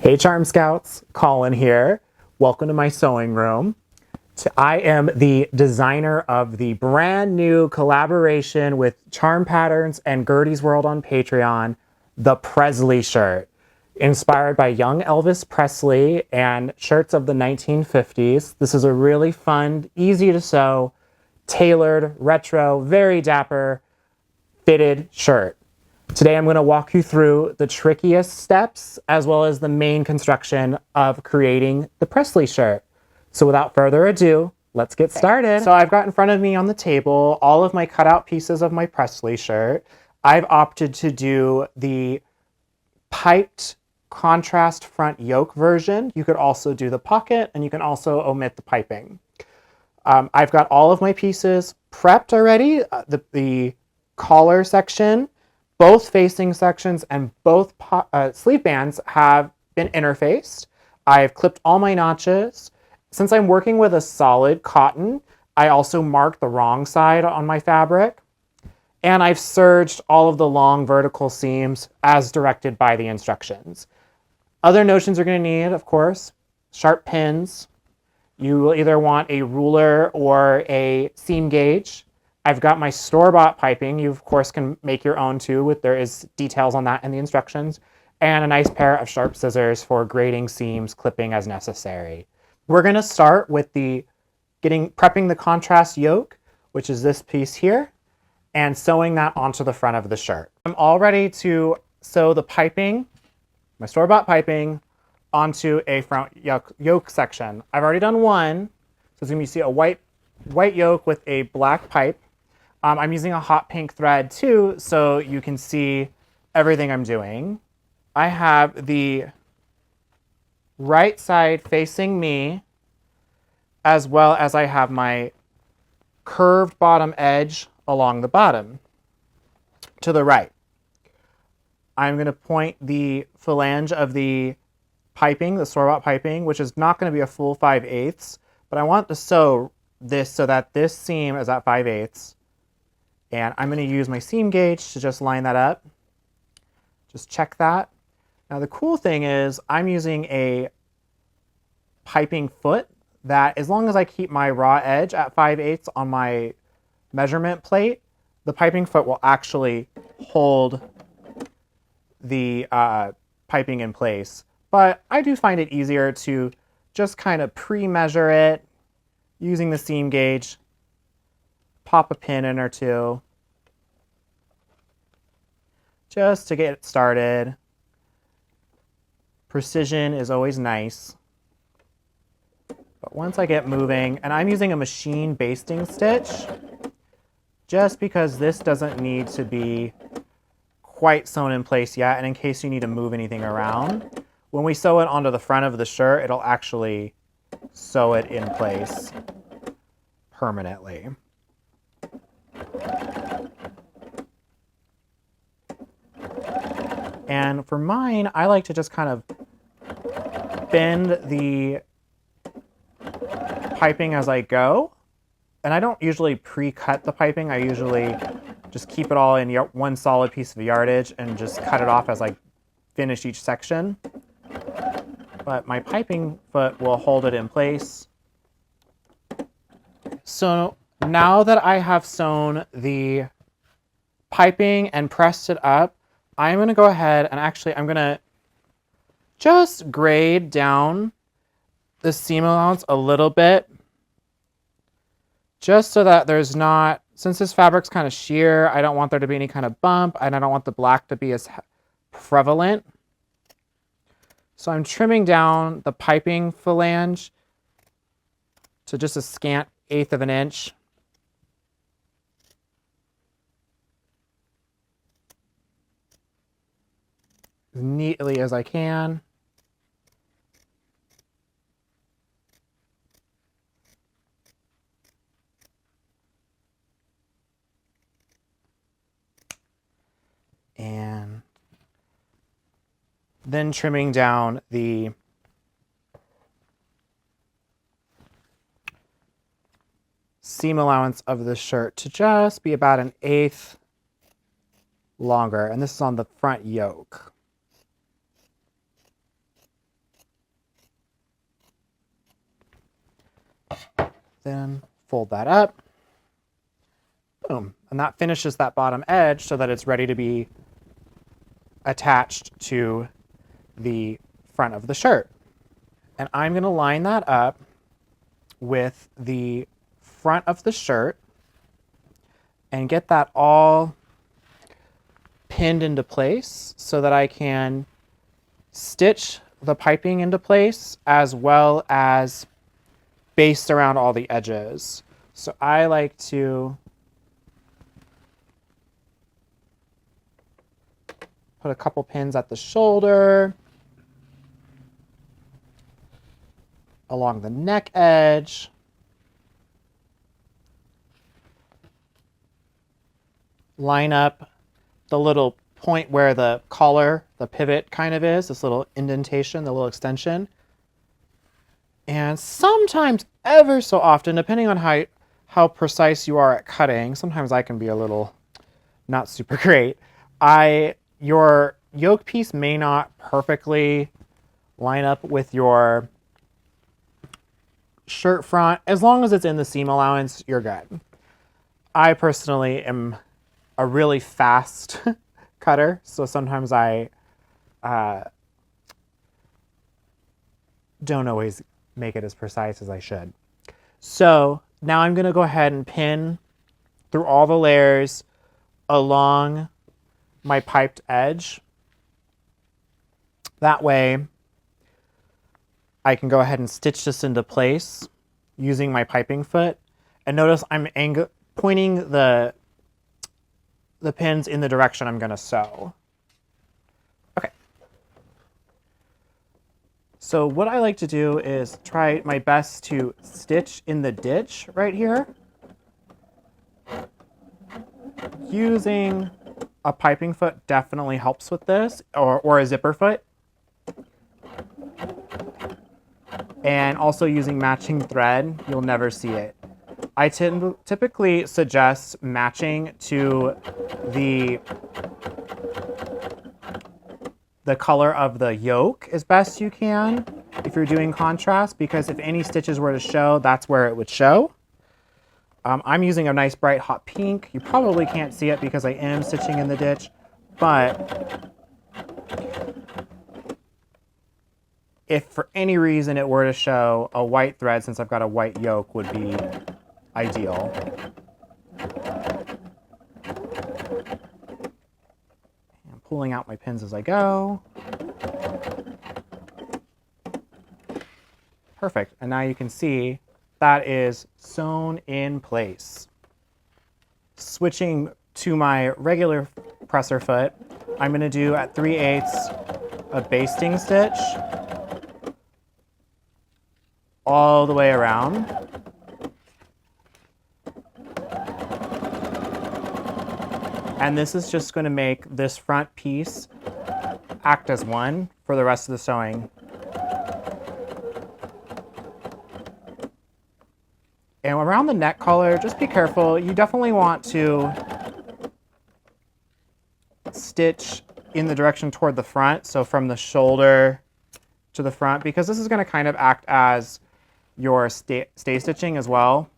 Hey Charm Scouts, Collin here. Welcome to my sewing room. I am the designer of the brand new collaboration with Charm Patterns and Gertie's World on Patreon, the Presley Shirt. Inspired by young Elvis Presley and shirts of the 1950s. This is a really fun, easy to sew, tailored, retro, very dapper, fitted shirt. Today I'm going to walk you through the trickiest steps as well as the main construction of creating the Presley shirt. So without further ado, let's get started. So I've got in front of me on the table all of my cutout pieces of my Presley shirt. I've opted to do the piped contrast front yoke version. You could also do the pocket, and you can also omit the piping. I've got all of my pieces prepped already. The collar section, both facing sections, and both sleeve bands have been interfaced. I've clipped all my notches. Since I'm working with a solid cotton, I also marked the wrong side on my fabric. And I've serged all of the long vertical seams as directed by the instructions. Other notions you're going to need, of course, sharp pins. You will either want a ruler or a seam gauge. I've got my store-bought piping. You, of course, can make your own too. There is details on that in the instructions. And a nice pair of sharp scissors for grading seams, clipping as necessary. We're going to start with prepping the contrast yoke, which is this piece here, and sewing that onto the front of the shirt. I'm all ready to sew the piping, my store-bought piping, onto a front yoke section. I've already done one, so it's going to be a white yoke with a black pipe. I'm using a hot pink thread too, so you can see everything I'm doing. I have the right side facing me, as well as I have my curved bottom edge along the bottom to the right. I'm going to point the flange of the piping, the store-bought piping, which is not going to be a full 5/8, but I want to sew this so that this seam is at 5/8. And I'm going to use my seam gauge to just line that up. Just check that. Now the cool thing is I'm using a piping foot that, as long as I keep my raw edge at 5/8 on my measurement plate, the piping foot will actually hold the piping in place. But I do find it easier to just kind of pre-measure it using the seam gauge, pop a pin in or two, just to get it started. Precision is always nice. But once I get moving, and I'm using a machine basting stitch, just because this doesn't need to be quite sewn in place yet, and in case you need to move anything around, when we sew it onto the front of the shirt, it'll actually sew it in place permanently. And for mine, I like to just kind of bend the piping as I go. And I don't usually pre-cut the piping. I usually just keep it all in one solid piece of yardage and just cut it off as I finish each section. But my piping foot will hold it in place. So now that I have sewn the piping and pressed it up, I'm going to go ahead and I'm going to just grade down the seam allowance a little bit, just so that there's not, since this fabric's kind of sheer, I don't want there to be any kind of bump, and I don't want the black to be as prevalent. So I'm trimming down the piping flange to just a scant 1/8 of an inch. As neatly as I can. And then trimming down the seam allowance of the shirt to just be about 1/8 longer. And this is on the front yoke. Then fold that up. Boom. And that finishes that bottom edge so that it's ready to be attached to the front of the shirt. And I'm going to line that up with the front of the shirt and get that all pinned into place so that I can stitch the piping into place as well as baste around all the edges. So I like to put a couple pins at the shoulder, along the neck edge, line up the little point where the collar, the pivot kind of is, this little indentation, the little extension. And sometimes, ever so often, depending on how precise you are at cutting, sometimes I can be a little not super great. Your yoke piece may not perfectly line up with your shirt front. As long as it's in the seam allowance, you're good. I personally am a really fast cutter, so sometimes I don't always make it as precise as I should. So now I'm going to go ahead and pin through all the layers along my piped edge. That way I can go ahead and stitch this into place using my piping foot. And notice I'm pointing the pins in the direction I'm going to sew. Okay. So what I like to do is try my best to stitch in the ditch right here using a piping foot definitely helps with this, or a zipper foot. And also using matching thread, you'll never see it. I typically suggest matching to the color of the yoke as best you can if you're doing contrast, because if any stitches were to show, that's where it would show. I'm using a nice bright hot pink. You probably can't see it because I am stitching in the ditch, but if for any reason it were to show, a white thread, since I've got a white yoke, would be ideal. I'm pulling out my pins as I go. Perfect, and now you can see that is sewn in place. Switching to my regular presser foot, I'm going to do at 3/8 a basting stitch all the way around. And this is just going to make this front piece act as one for the rest of the sewing. And around the neck collar, just be careful. You definitely want to stitch in the direction toward the front, so from the shoulder to the front, because this is going to kind of act as your stay stitching as well.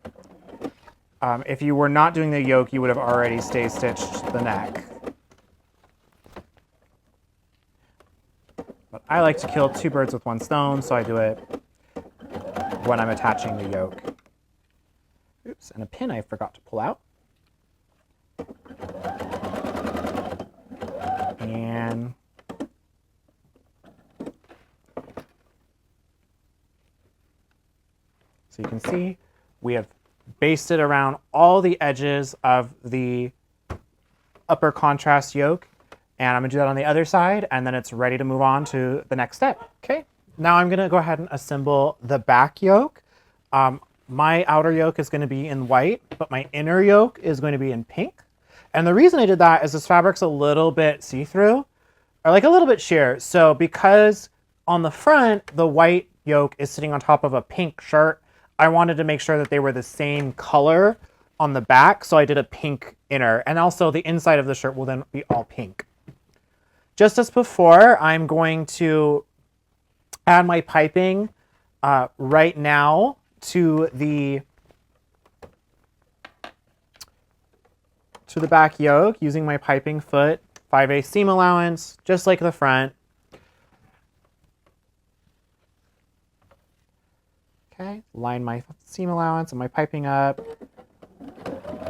If you were not doing the yoke, you would have already stay stitched the neck. But I like to kill two birds with one stone, so I do it when I'm attaching the yoke. Oops, and a pin I forgot to pull out. And so you can see we have basted around all the edges of the upper contrast yoke, and I'm going to do that on the other side, and then it's ready to move on to the next step. Okay, now I'm going to go ahead and assemble the back yoke. My outer yoke is going to be in white, but my inner yoke is going to be in pink. And the reason I did that is this fabric's a little bit see-through, or like a little bit sheer. So because on the front, the white yoke is sitting on top of a pink shirt, I wanted to make sure that they were the same color on the back, so I did a pink inner. And also the inside of the shirt will then be all pink. Just as before, I'm going to add my piping right now to the to the back yoke using my piping foot, 5/8 seam allowance, just like the front. Okay, line my seam allowance and my piping up.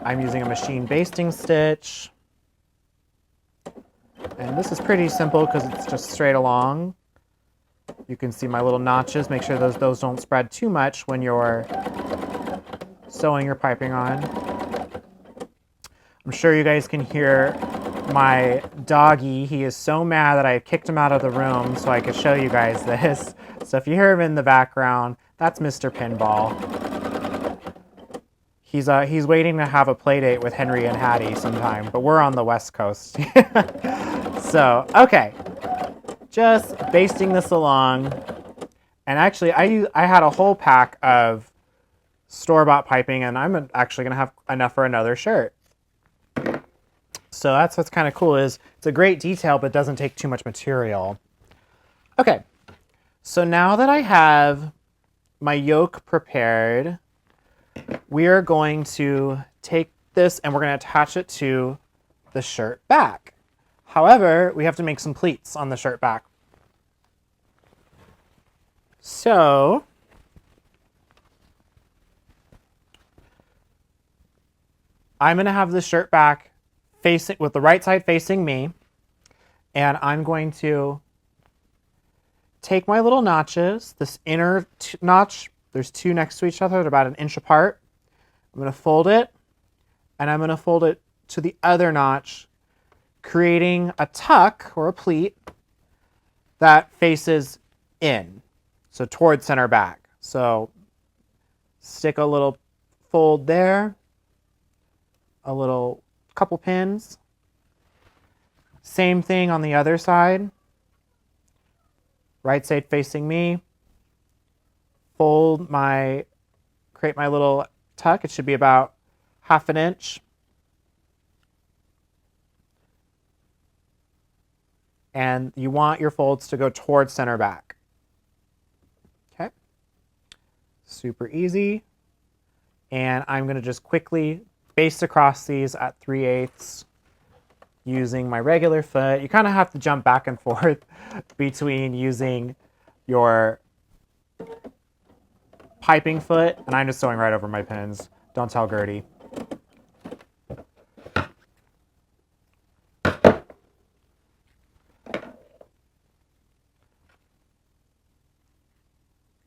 I'm using a machine basting stitch. And this is pretty simple because it's just straight along. You can see my little notches. Make sure those don't spread too much when you're sewing your piping on. I'm sure you guys can hear my doggy. He is so mad that I kicked him out of the room so I could show you guys this. So if you hear him in the background, that's Mr. Pinball. He's waiting to have a play date with Henry and Hattie sometime, but we're on the West Coast. So, okay. Just basting this along. And actually, I had a whole pack of store-bought piping, and I'm actually going to have enough for another shirt. So that's what's kind of cool is it's a great detail, but doesn't take too much material. Okay. So now that I have my yoke prepared, we are going to take this and we're going to attach it to the shirt back. However, we have to make some pleats on the shirt back. So I'm going to have the shirt back facing with the right side facing me, and I'm going to take my little notches, this inner notch, there's two next to each other, they're about 1 inch apart. I'm going to fold it, and I'm going to fold it to the other notch, creating a tuck or a pleat that faces in, so towards center back. So stick a little fold there, a little couple pins. Same thing on the other side. Right side facing me. Fold create my little tuck. It should be about 1/2 inch. And you want your folds to go towards center back. Okay. Super easy. And I'm going to just quickly baste across these at 3/8 using my regular foot. You kind of have to jump back and forth between using your piping foot, and I'm just sewing right over my pins. Don't tell Gertie.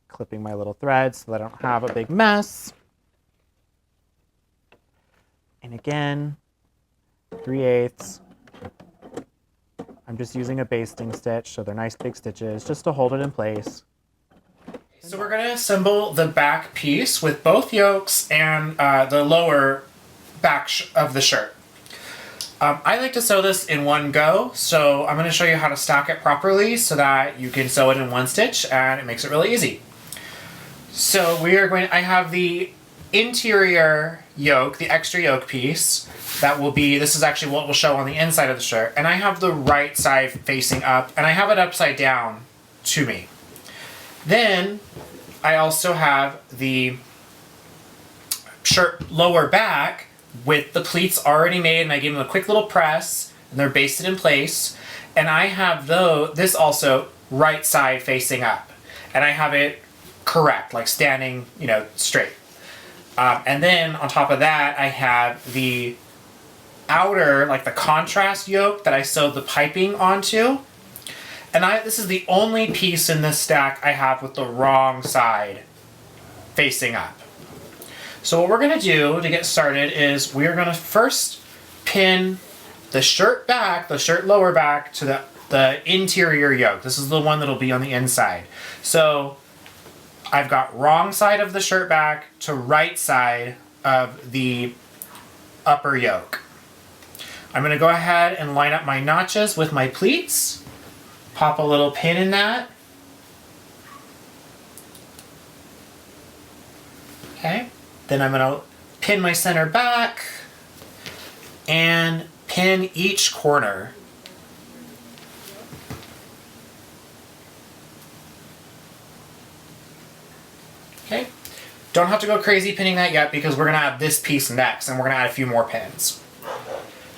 Clipping my little threads so that I don't have a big mess. And again, 3/8. I'm just using a basting stitch, so they're nice big stitches, just to hold it in place. So we're going to assemble the back piece with both yokes and the lower back of the shirt. I like to sew this in one go, so I'm going to show you how to stack it properly so that you can sew it in one stitch, and it makes it really easy. So I have the interior yoke, the extra yoke piece, this is actually what will show on the inside of the shirt, and I have the right side facing up, and I have it upside down to me. Then I also have the shirt lower back with the pleats already made, and I gave them a quick little press, and they're basted in place, and I have this also right side facing up, and I have it correct, like standing, straight. And then on top of that, I have the outer, like the contrast yoke that I sewed the piping onto. And this is the only piece in this stack I have with the wrong side facing up. So what we're going to do to get started is we're going to first pin the shirt back, the shirt lower back, to the interior yoke. This is the one that'll be on the inside. So I've got wrong side of the shirt back to right side of the upper yoke. I'm going to go ahead and line up my notches with my pleats. Pop a little pin in that. Okay. Then I'm going to pin my center back and pin each corner. Okay. Don't have to go crazy pinning that yet because we're going to add this piece next and we're going to add a few more pins.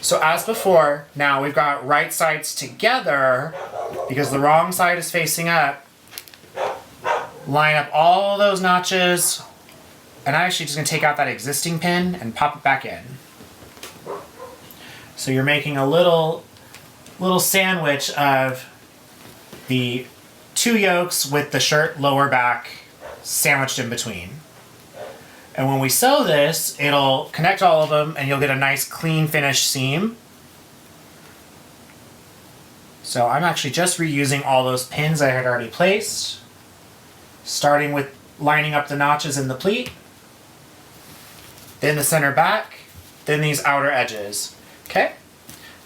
So as before, now we've got right sides together because the wrong side is facing up. Line up all those notches, and I'm actually just going to take out that existing pin and pop it back in. So you're making a little sandwich of the two yokes with the shirt lower back sandwiched in between. And when we sew this, it'll connect all of them and you'll get a nice clean finished seam. So I'm actually just reusing all those pins I had already placed, starting with lining up the notches in the pleat, then the center back, then these outer edges. Okay?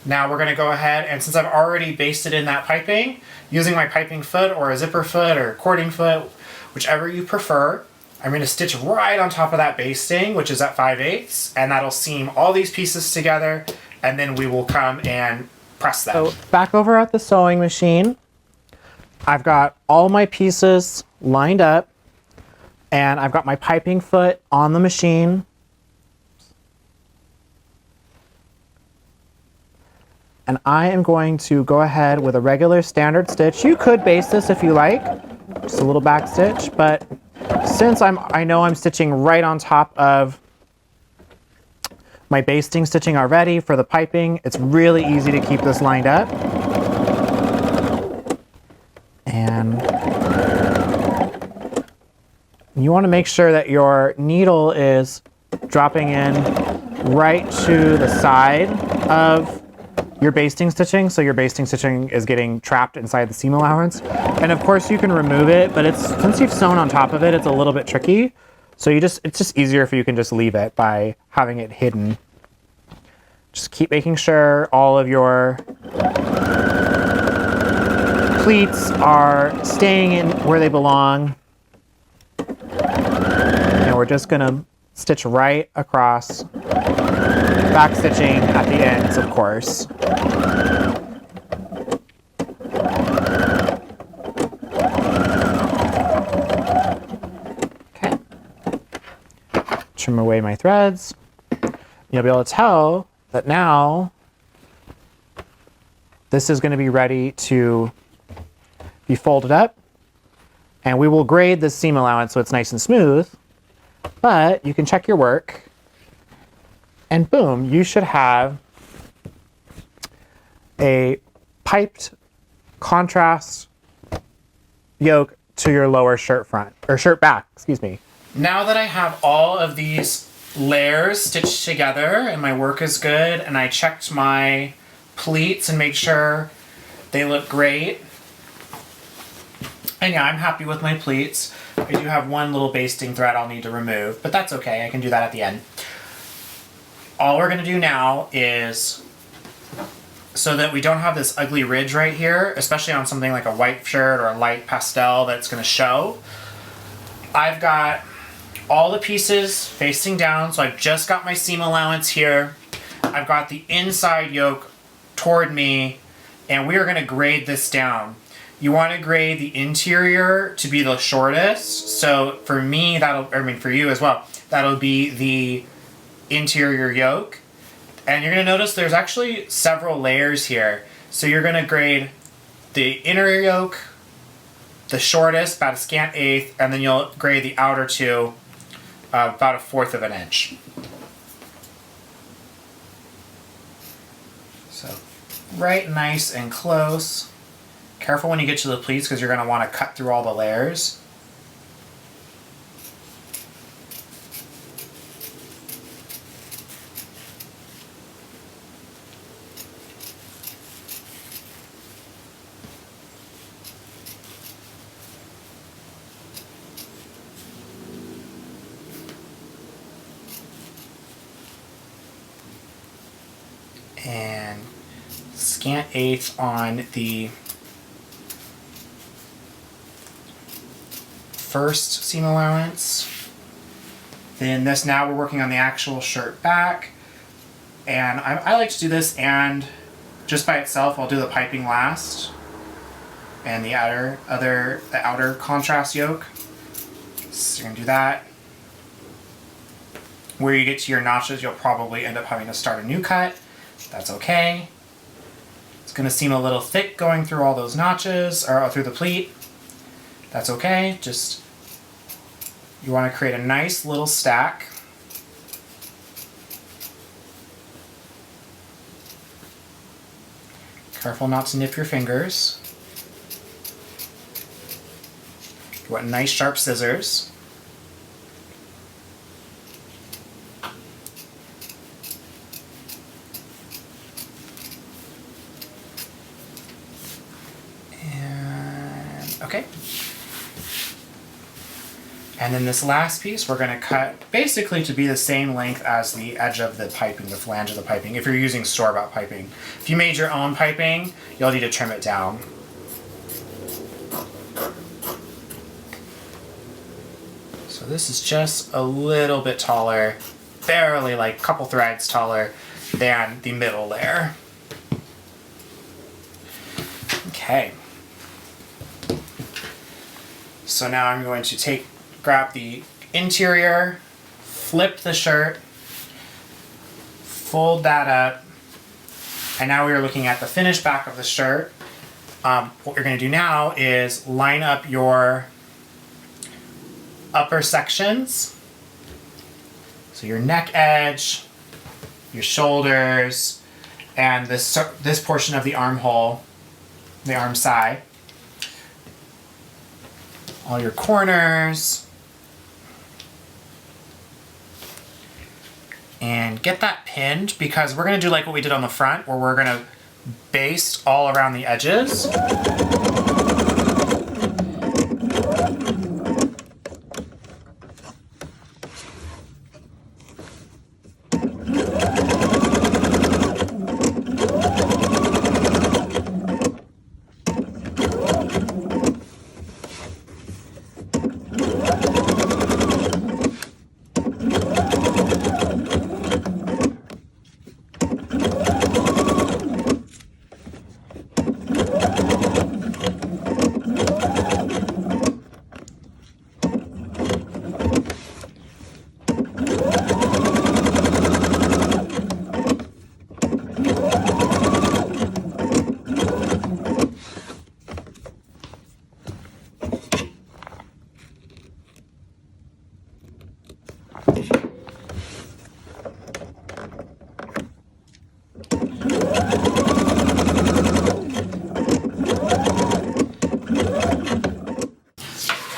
Now we're going to go ahead, and since I've already basted in that piping, using my piping foot or a zipper foot or cording foot, whichever you prefer, I'm going to stitch right on top of that basting, which is at 5/8, and that'll seam all these pieces together, and then we will come and press them. So back over at the sewing machine, I've got all my pieces lined up, and I've got my piping foot on the machine. And I am going to go ahead with a regular standard stitch. You could baste this if you like, just a little back stitch, but since I know I'm stitching right on top of my basting stitching already for the piping, it's really easy to keep this lined up. And you want to make sure that your needle is dropping in right to the side of your basting stitching, so your basting stitching is getting trapped inside the seam allowance. And of course you can remove it, but since you've sewn on top of it, it's a little bit tricky. So it's just easier if you can just leave it by having it hidden. Just keep making sure all of your pleats are staying in where they belong. And we're just gonna stitch right across, back stitching at the ends, of course. Okay. Trim away my threads. You'll be able to tell that now this is going to be ready to be folded up, and we will grade this seam allowance so it's nice and smooth, but you can check your work. And boom, you should have a piped contrast yoke to your lower shirt front, or shirt back, excuse me. Now that I have all of these layers stitched together and my work is good, and I checked my pleats and made sure they look great. And yeah, I'm happy with my pleats. I do have one little basting thread I'll need to remove, but that's okay, I can do that at the end. All we're going to do now is, so that we don't have this ugly ridge right here, especially on something like a white shirt or a light pastel that's going to show, I've got all the pieces facing down, so I've just got my seam allowance here. I've got the inside yoke toward me, and we are going to grade this down. You want to grade the interior to be the shortest, so for me, for you as well, that'll be the interior yoke. And you're going to notice there's actually several layers here. So you're going to grade the inner yoke, the shortest, about a scant eighth, and then you'll grade the outer two about a 1/4 of an inch. So right nice and close. Careful when you get to the pleats because you're going to want to cut through all the layers. And scant eighth on the first seam allowance. Then now we're working on the actual shirt back, and I like to do this, and just by itself I'll do the piping last and the outer contrast yoke. So you're gonna do that. Where you get to your notches, you'll probably end up having to start a new cut. That's okay. It's going to seem a little thick going through all those notches, or through the pleat. That's okay. Just, you want to create a nice little stack. Careful not to nip your fingers. You want nice sharp scissors. And okay. And then this last piece we're going to cut basically to be the same length as the edge of the piping, the flange of the piping, if you're using store-bought piping. If you made your own piping, you'll need to trim it down. So this is just a little bit taller, barely like a couple threads taller than the middle layer. Okay. So now I'm going to grab the interior, flip the shirt, fold that up, and now we're looking at the finished back of the shirt. What you're going to do now is line up your upper sections. So your neck edge, your shoulders, and this portion of the armhole, the armscye. All your corners. And get that pinned, because we're going to do like what we did on the front, where we're going to baste all around the edges.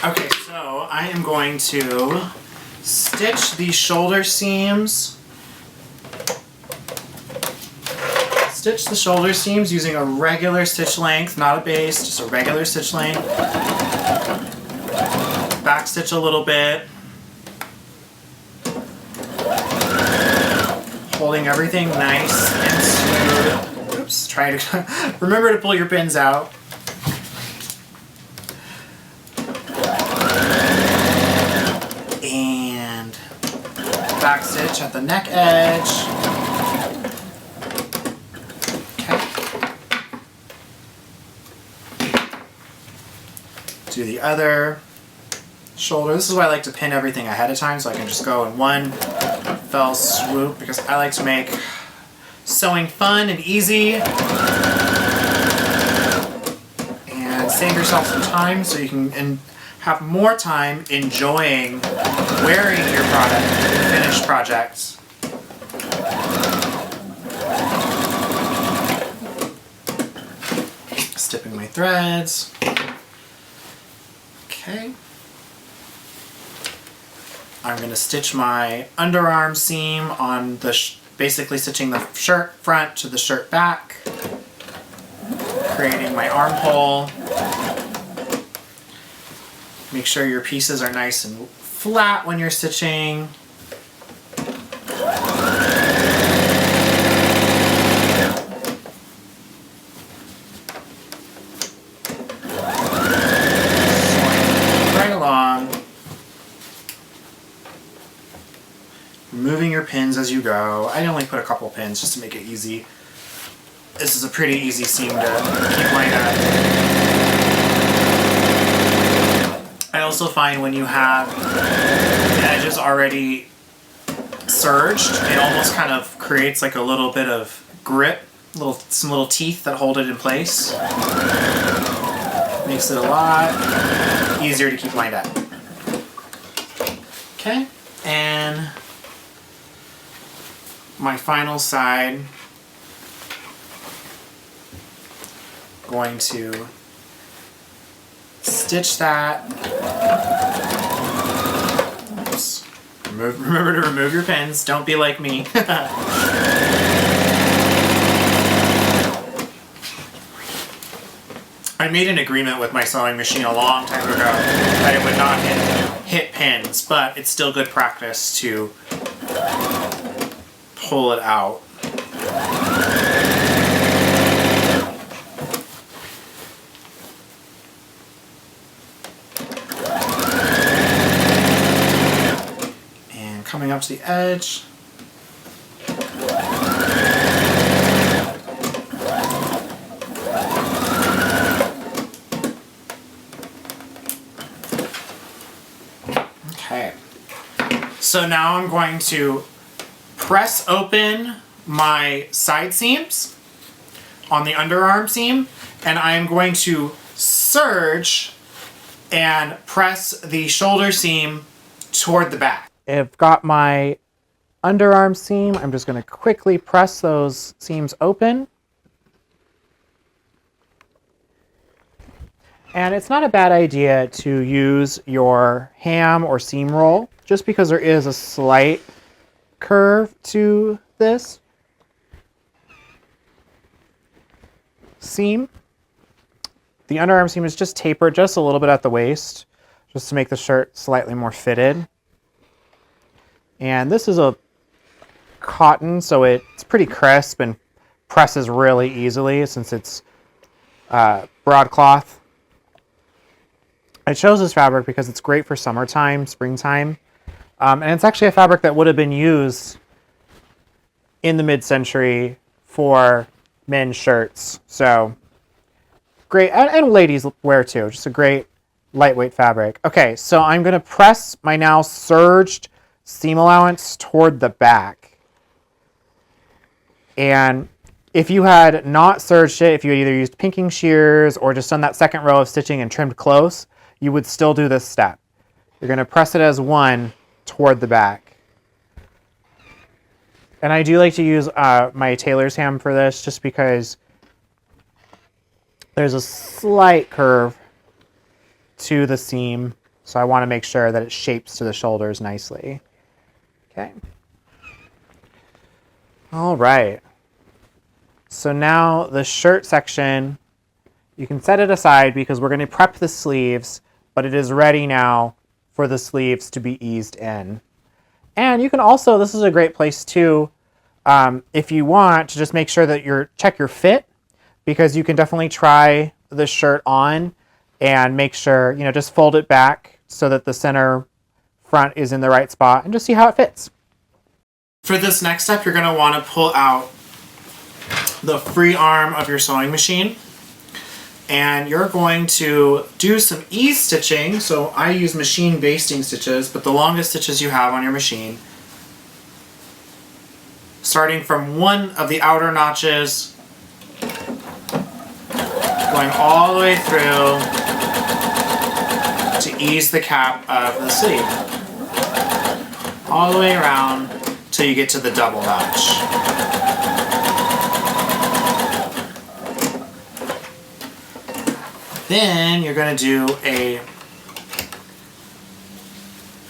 Okay, so I am going to stitch the shoulder seams. Stitch the shoulder seams using a regular stitch length, not a base, just a regular stitch length. Back stitch a little bit. Holding everything nice and smooth. Oops, try to remember to pull your pins out. And back stitch at the neck edge. Okay. Do the other shoulder. This is why I like to pin everything ahead of time, so I can just go in one fell swoop, because I like to make sewing fun and easy. And save yourself some time so you can have more time enjoying wearing your product, your finished projects. Stipping my threads. Okay. I'm going to stitch my underarm seam on the, basically stitching the shirt front to the shirt back, creating my armhole. Make sure your pieces are nice and flat when you're stitching. Right along. Removing your pins as you go. I only put a couple pins just to make it easy. This is a pretty easy seam to keep lined up. I also find when you have the edges already serged, it almost kind of creates like a little bit of grip, some little teeth that hold it in place. Makes it a lot easier to keep lined up. Okay, and my final side, going to stitch that. Oops. Remember to remove your pins. Don't be like me. I made an agreement with my sewing machine a long time ago that it would not hit pins, but it's still good practice to pull it out. And coming up to the edge. Okay, so now I'm going to press open my side seams on the underarm seam, and I'm going to serge and press the shoulder seam toward the back. I've got my underarm seam. I'm just going to quickly press those seams open. And it's not a bad idea to use your ham or seam roll, just because there is a slight curve to this seam. The underarm seam is just tapered just a little bit at the waist, just to make the shirt slightly more fitted. And this is a cotton, so it's pretty crisp and presses really easily since it's broadcloth. I chose this fabric because it's great for summertime, springtime, and it's actually a fabric that would have been used in the mid-century for men's shirts. So great, and ladies wear too, just a great lightweight fabric. Okay, so I'm going to press my now serged seam allowance toward the back. And if you had not serged it, if you had either used pinking shears or just done that second row of stitching and trimmed close, you would still do this step. You're going to press it as one toward the back. And I do like to use my tailor's ham for this just because there's a slight curve to the seam. So I want to make sure that it shapes to the shoulders nicely. Okay. All right. So now the shirt section, you can set it aside because we're going to prep the sleeves, but it is ready now for the sleeves to be eased in. And you can also, this is a great place too, if you want to just make sure that check your fit, because you can definitely try the shirt on and make sure, just fold it back so that the center front is in the right spot and just see how it fits. For this next step, you're going to want to pull out the free arm of your sewing machine. And you're going to do some ease stitching. So I use machine basting stitches, but the longest stitches you have on your machine. Starting from one of the outer notches, going all the way through to ease the cap of the sleeve. All the way around till you get to the double notch. Then you're going to do a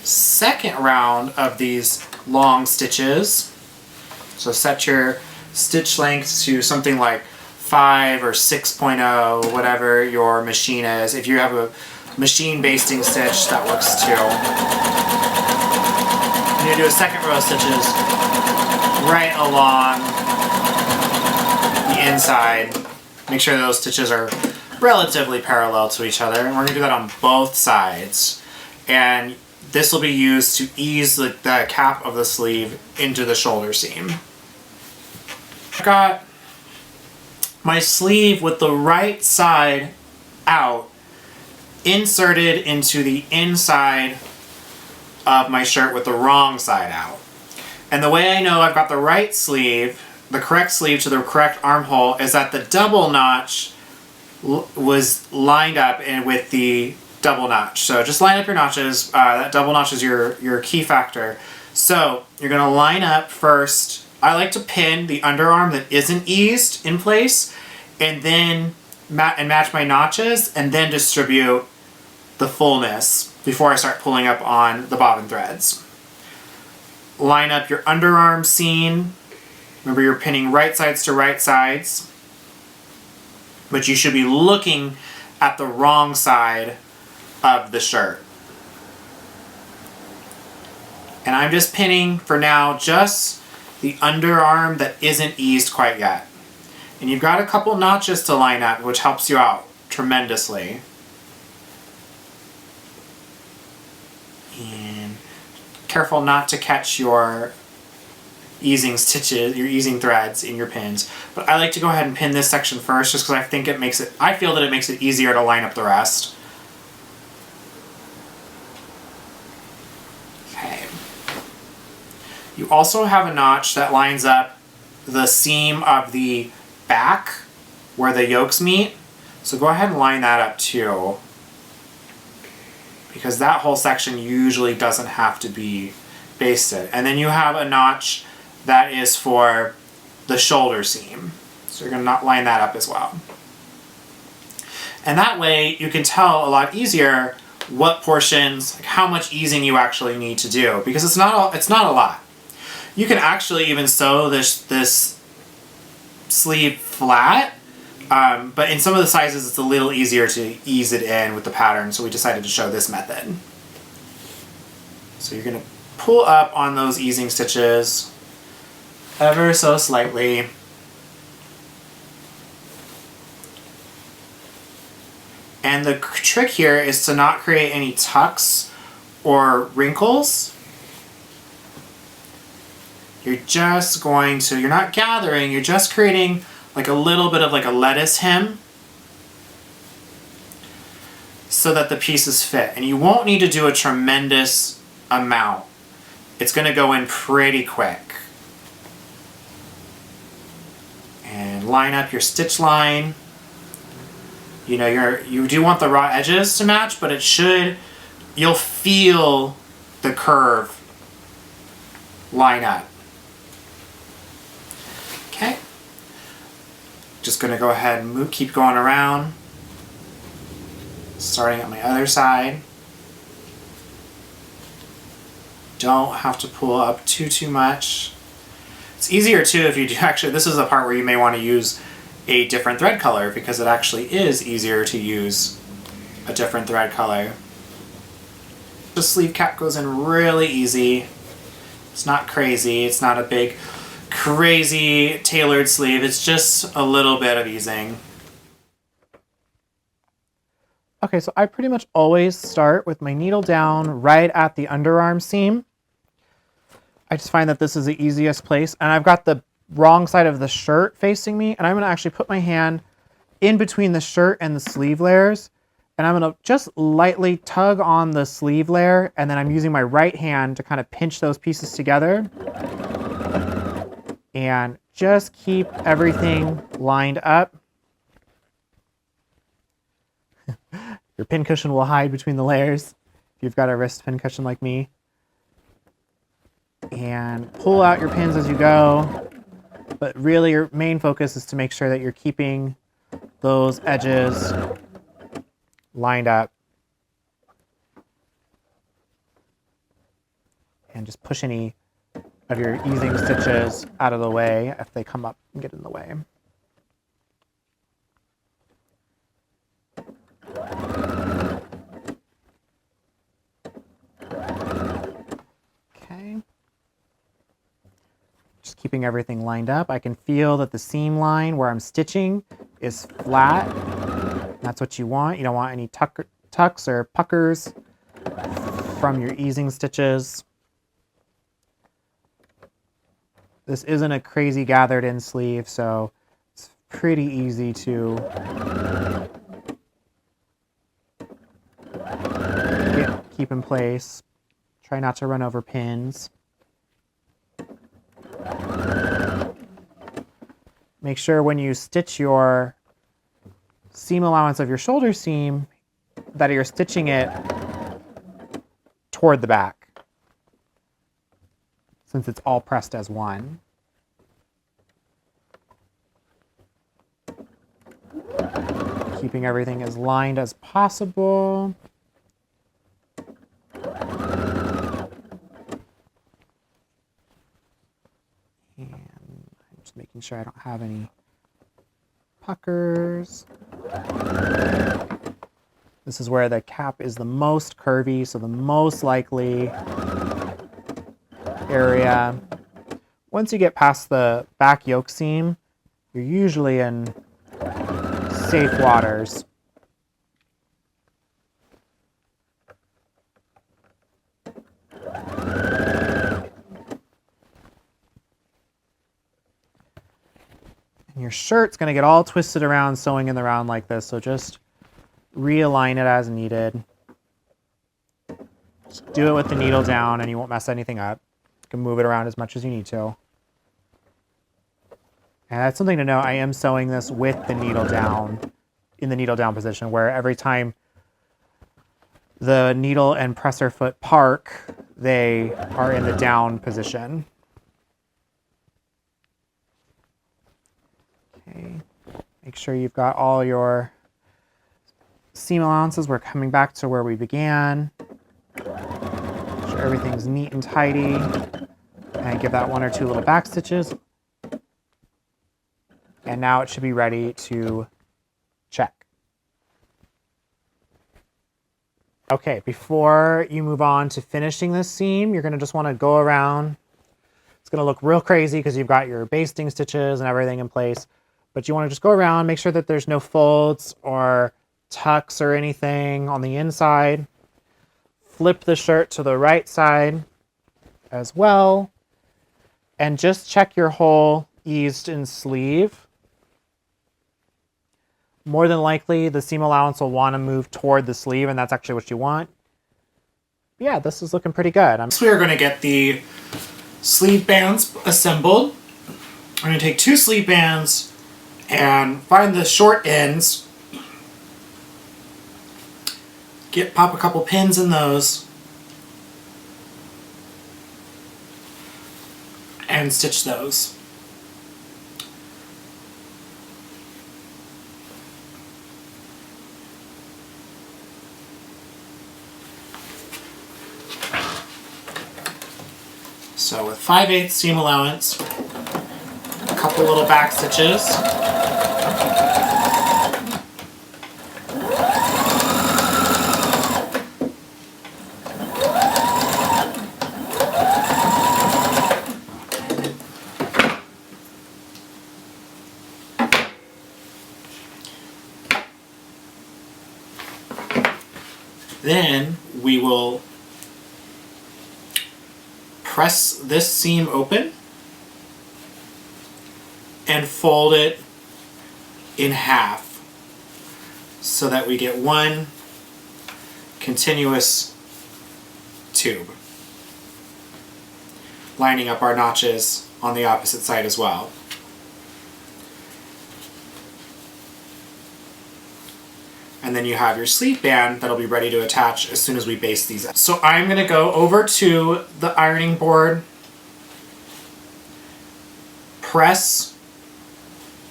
second round of these long stitches. So set your stitch length to something like 5 or 6.0, whatever your machine is. If you have a machine basting stitch, that works too. You're going to do a second row of stitches right along the inside. Make sure those stitches are relatively parallel to each other, and we're going to do that on both sides. And this will be used to ease the cap of the sleeve into the shoulder seam. I've got my sleeve with the right side out inserted into the inside of my shirt with the wrong side out. And the way I know I've got the right sleeve the correct sleeve to the correct armhole is that the double notch was lined up and with the double notch. So just line up your notches. That double notch is your key factor. So you're going to line up first. I like to pin the underarm that isn't eased in place, and then match my notches, and then distribute the fullness before I start pulling up on the bobbin threads. Line up your underarm seam. Remember, you're pinning right sides to right sides, but you should be looking at the wrong side of the shirt. And I'm just pinning, for now, just the underarm that isn't eased quite yet. And you've got a couple notches to line up, which helps you out tremendously. And careful not to catch your easing stitches, your easing threads in your pins. But I like to go ahead and pin this section first, just because I feel that it makes it easier to line up the rest. Okay. You also have a notch that lines up the seam of the back where the yokes meet. So go ahead and line that up too, because that whole section usually doesn't have to be basted. And then you have a notch that is for the shoulder seam. So you're going to line that up as well. And that way you can tell a lot easier what portions, like how much easing you actually need to do, because it's not a lot. You can actually even sew this sleeve flat, but in some of the sizes it's a little easier to ease it in with the pattern, so we decided to show this method. So you're going to pull up on those easing stitches ever so slightly. And the trick here is to not create any tucks or wrinkles. You're not gathering, you're just creating like a little bit of like a lettuce hem so that the pieces fit. And you won't need to do a tremendous amount. It's going to go in pretty quick. And line up your stitch line. You know, you do want the raw edges to match, but you'll feel the curve line up. Okay. Just going to go ahead and keep going around. Starting at my other side. Don't have to pull up too much. It's easier too if you do this is a part where you may want to use a different thread color, because it actually is easier to use a different thread color. The sleeve cap goes in really easy. It's not crazy. It's not a big, crazy tailored sleeve. It's just a little bit of easing. Okay, so I pretty much always start with my needle down right at the underarm seam. I just find that this is the easiest place, and I've got the wrong side of the shirt facing me, and I'm going to actually put my hand in between the shirt and the sleeve layers, and I'm going to just lightly tug on the sleeve layer, and then I'm using my right hand to kind of pinch those pieces together and just keep everything lined up. Your pin cushion will hide between the layers if you've got a wrist pin cushion like me. And pull out your pins as you go, but really your main focus is to make sure that you're keeping those edges lined up. And just push any of your easing stitches out of the way if they come up and get in the way. Okay. Just keeping everything lined up. I can feel that the seam line where I'm stitching is flat. That's what you want. You don't want any tucks or puckers from your easing stitches. This isn't a crazy gathered in sleeve, so it's pretty easy to keep in place. Try not to run over pins. make sure when you stitch your seam allowance of your shoulder seam that you're stitching it toward the back, since it's all pressed as one. Keeping everything as lined as possible. And I'm just making sure I don't have any puckers. This is where the cap is the most curvy, so the most likely area. Once you get past the back yoke seam, you're usually in safe waters. And your shirt's going to get all twisted around sewing in the round like this, so just realign it as needed. Just do it with the needle down and you won't mess anything up. You can move it around as much as you need to. And that's something to know. I am sewing this with the needle down, in the needle down position, where every time the needle and presser foot park, they are in the down position. Okay, make sure you've got all your seam allowances. We're coming back to where we began. Make sure everything's neat and tidy. And give that 1 or 2 little back stitches. And now it should be ready to check. Okay, before you move on to finishing this seam, you're going to just want to go around. It's going to look real crazy because you've got your basting stitches and everything in place. But you want to just go around, make sure that there's no folds or tucks or anything on the inside. Flip the shirt to the right side as well. And just check your hole eased in sleeve. More than likely, the seam allowance will want to move toward the sleeve, and that's actually what you want. Yeah, this is looking pretty good. Next, we are going to get the sleeve bands assembled. I'm going to take 2 sleeve bands and find the short ends. Pop a couple pins in those. And stitch those. So with 5/8 seam allowance, a couple little back stitches. Then we will press this seam open and fold it in half so that we get one continuous tube, lining up our notches on the opposite side as well. And then you have your sleeve band that'll be ready to attach as soon as we baste these. So I'm going to go over to the ironing board, press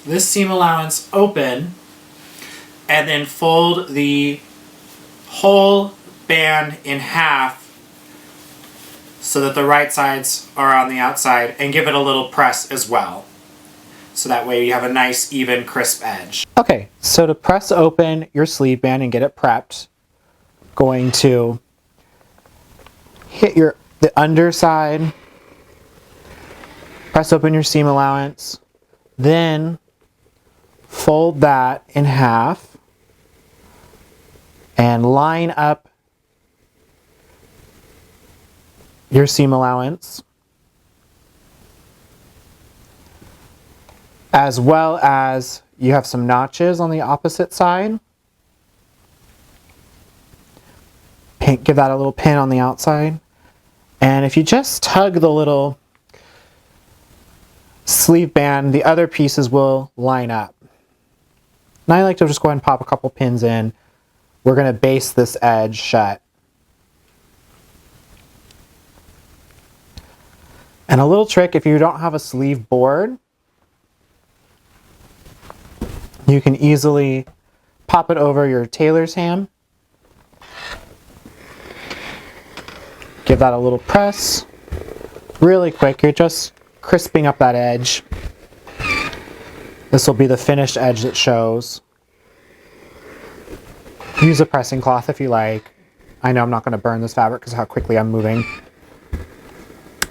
this seam allowance open, and then fold the whole band in half so that the right sides are on the outside, and give it a little press as well. So that way you have a nice, even, crisp edge. Okay, so to press open your sleeve band and get it prepped, going to hit the underside, press open your seam allowance, then fold that in half and line up your seam allowance, as well as you have some notches on the opposite side. Give that a little pin on the outside. And if you just tug the little sleeve band, the other pieces will line up. Now I like to just go ahead and pop a couple pins in. We're going to baste this edge shut. And a little trick, if you don't have a sleeve board, you can easily pop it over your tailor's ham. Give that a little press. Really quick, you're just crisping up that edge. This will be the finished edge that shows. Use a pressing cloth if you like. I know I'm not going to burn this fabric because of how quickly I'm moving.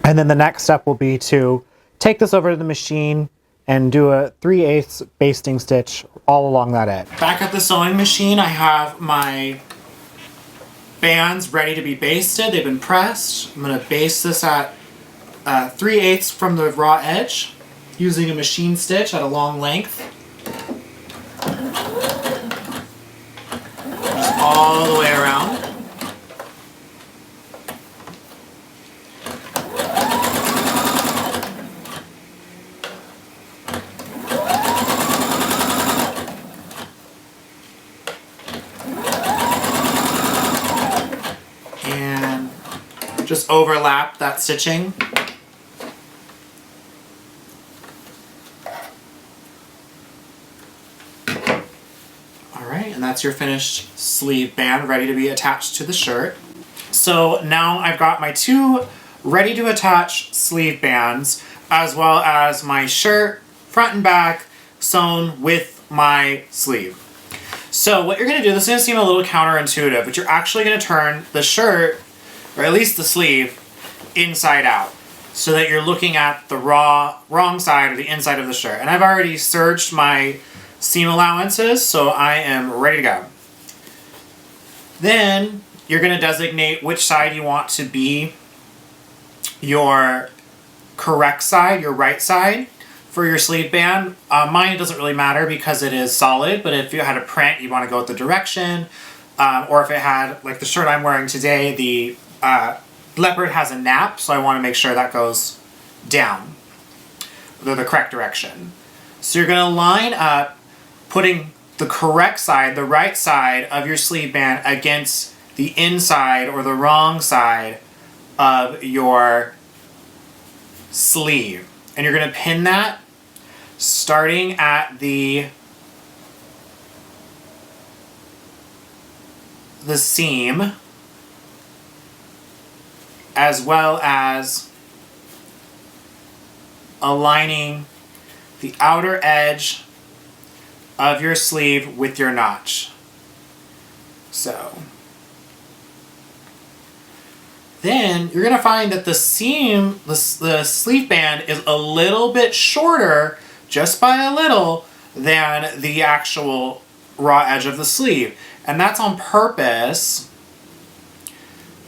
And then the next step will be to take this over to the machine and do a 3/8 basting stitch all along that edge. Back at the sewing machine, I have my bands ready to be basted. They've been pressed. I'm going to baste this at 3/8 from the raw edge using a machine stitch at a long length. Just all the way around. And just overlap that stitching. And that's your finished sleeve band ready to be attached to the shirt. So now I've got my two ready to attach sleeve bands as well as my shirt front and back sewn with my sleeve. So what you're going to do, this is going to seem a little counterintuitive, but you're actually going to turn the shirt, or at least the sleeve, inside out so that you're looking at the wrong side or the inside of the shirt. And I've already serged my seam allowances, so I am ready to go. Then you're going to designate which side you want to be your correct side, your right side for your sleeve band. Mine, it doesn't really matter because it is solid, but if you had a print, you want to go with the direction, or if it had, like the shirt I'm wearing today, the leopard has a nap, so I want to make sure that goes down, the correct direction. So you're going to line up putting the correct side, the right side of your sleeve band against the inside or the wrong side of your sleeve. And you're going to pin that starting at the seam, as well as aligning the outer edge of your sleeve with your notch. So then you're going to find that the seam, the sleeve band is a little bit shorter, just by a little, than the actual raw edge of the sleeve. And that's on purpose.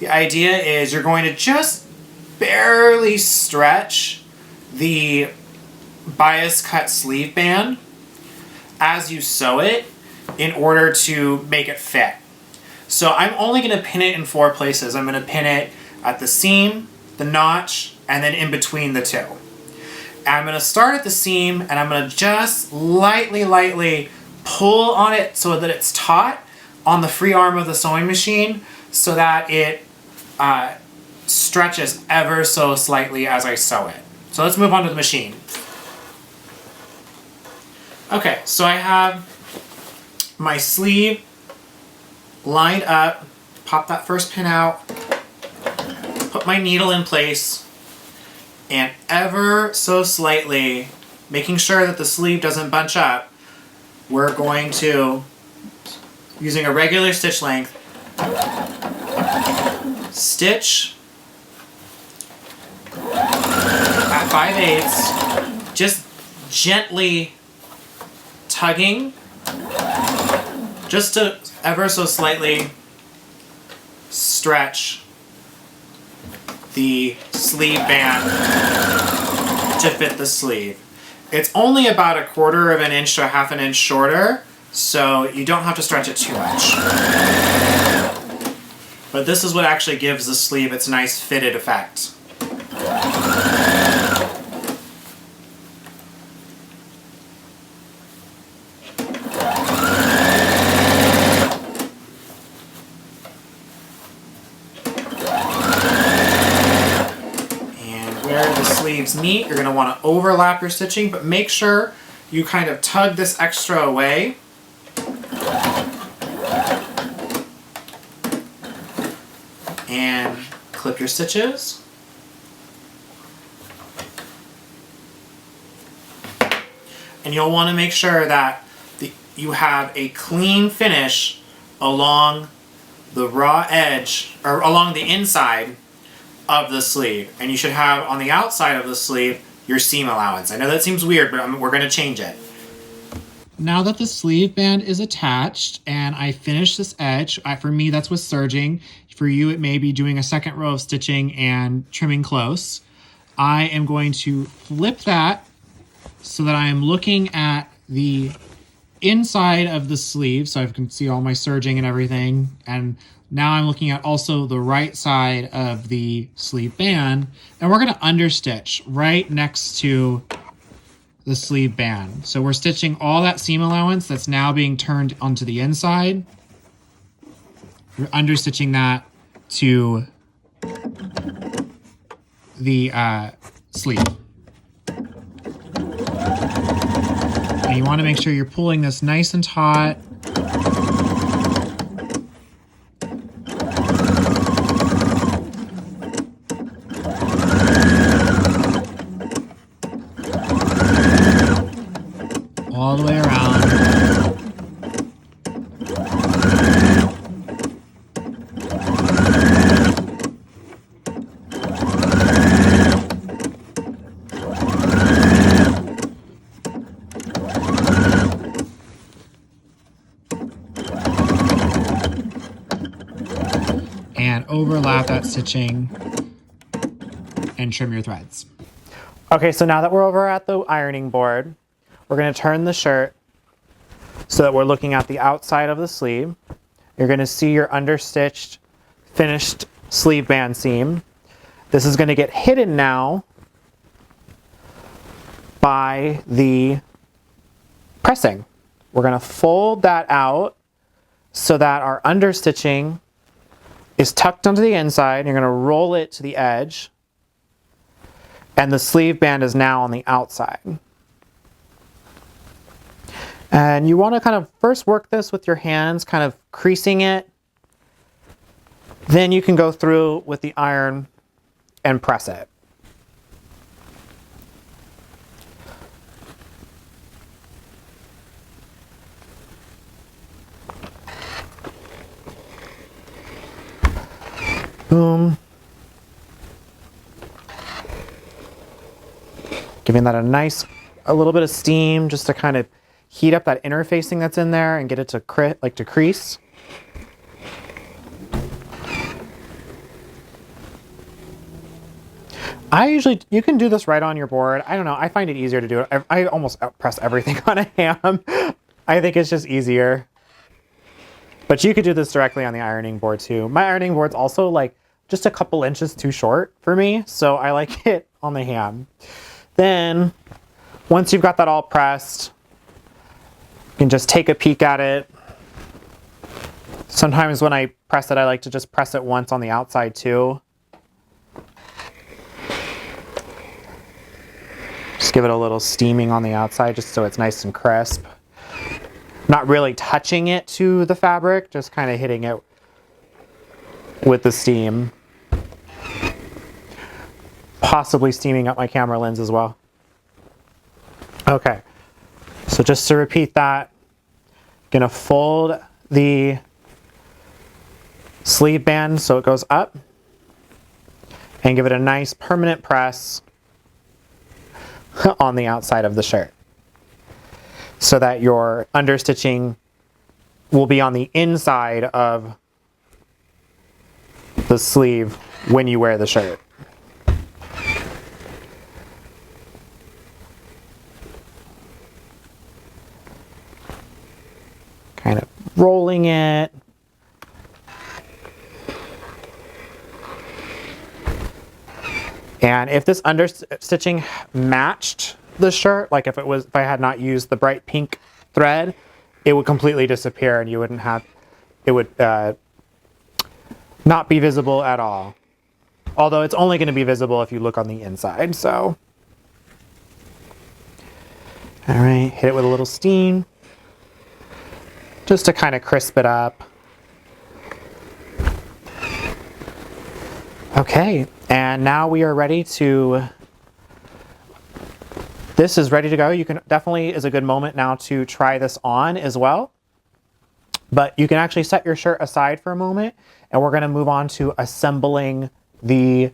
The idea is you're going to just barely stretch the bias cut sleeve band as you sew it in order to make it fit. So I'm only going to pin it in 4 places. I'm going to pin it at the seam, the notch, and then in between the two. And I'm going to start at the seam, and I'm going to just lightly pull on it so that it's taut on the free arm of the sewing machine so that it stretches ever so slightly as I sew it. So let's move on to the machine. Okay, so I have my sleeve lined up, pop that first pin out, put my needle in place, and ever so slightly, making sure that the sleeve doesn't bunch up, we're going to, using a regular stitch length, stitch at 5/8, just gently tugging, just to ever so slightly stretch the sleeve band to fit the sleeve. It's only about 1/4 inch to 1/2 inch shorter, so you don't have to stretch it too much. But this is what actually gives the sleeve its nice fitted effect. where the sleeves meet, you're going to want to overlap your stitching, but make sure you kind of tug this extra away. And clip your stitches. And you'll want to make sure that you have a clean finish along the raw edge, or along the inside of the sleeve. And you should have on the outside of the sleeve your seam allowance. I know that seems weird, but we're going to change it. Now that the sleeve band is attached and I finished this edge, for me that's with serging. For you it may be doing a second row of stitching and trimming close. I am going to flip that so that I am looking at the inside of the sleeve so I can see all my serging and everything. And now I'm looking at also the right side of the sleeve band, and we're going to understitch right next to the sleeve band. So we're stitching all that seam allowance that's now being turned onto the inside. We're understitching that to the sleeve. And you want to make sure you're pulling this nice and taut. All the way around. And overlap that stitching and trim your threads. Okay, so now that we're over at the ironing board, we're going to turn the shirt so that we're looking at the outside of the sleeve. You're going to see your understitched, finished sleeve band seam. This is going to get hidden now by the pressing. We're going to fold that out so that our understitching is tucked onto the inside. You're going to roll it to the edge, and the sleeve band is now on the outside. And you want to kind of first work this with your hands, kind of creasing it. Then you can go through with the iron and press it. Boom. Giving that a little bit of steam just to kind of heat up that interfacing that's in there and get it to crease. You can do this right on your board. I don't know, I find it easier to do it. I almost press everything on a ham. I think it's just easier. But you could do this directly on the ironing board too. My ironing board's also like just a couple inches too short for me, so I like it on the ham. Then, once you've got that all pressed, you can just take a peek at it. Sometimes when I press it, I like to just press it once on the outside too. Just give it a little steaming on the outside just so it's nice and crisp. Not really touching it to the fabric, just kind of hitting it with the steam. Possibly steaming up my camera lens as well. Okay, so just to repeat that, I'm gonna fold the sleeve band so it goes up and give it a nice permanent press on the outside of the shirt so that your understitching will be on the inside of the sleeve when you wear the shirt. Kind of rolling it. And if this understitching matched the shirt, like if I had not used the bright pink thread, it would completely disappear and you wouldn't have, it would not be visible at all. Although it's only going to be visible if you look on the inside, so. All right, hit it with a little steam, just to kind of crisp it up. Okay, and now we are ready to, this is ready to go. You can definitely, is a good moment now to try this on as well. But you can actually set your shirt aside for a moment, and we're gonna move on to assembling the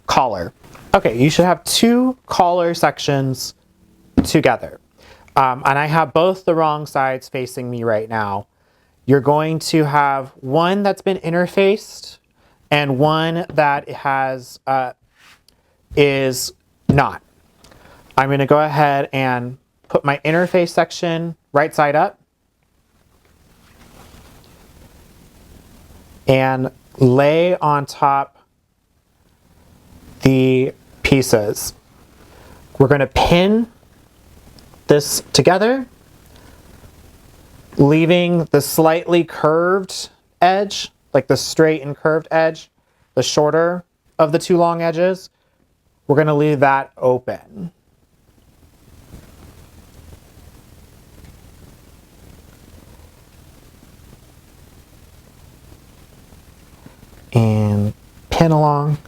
collar. Okay, you should have two collar sections together. And I have both the wrong sides facing me right now. You're going to have one that's been interfaced and one that has is not. I'm going to go ahead and put my interface section right side up and lay on top the pieces. We're going to pin this together, leaving the slightly curved edge, like the straight and curved edge, the shorter of the two long edges. We're going to leave that open. And pin along.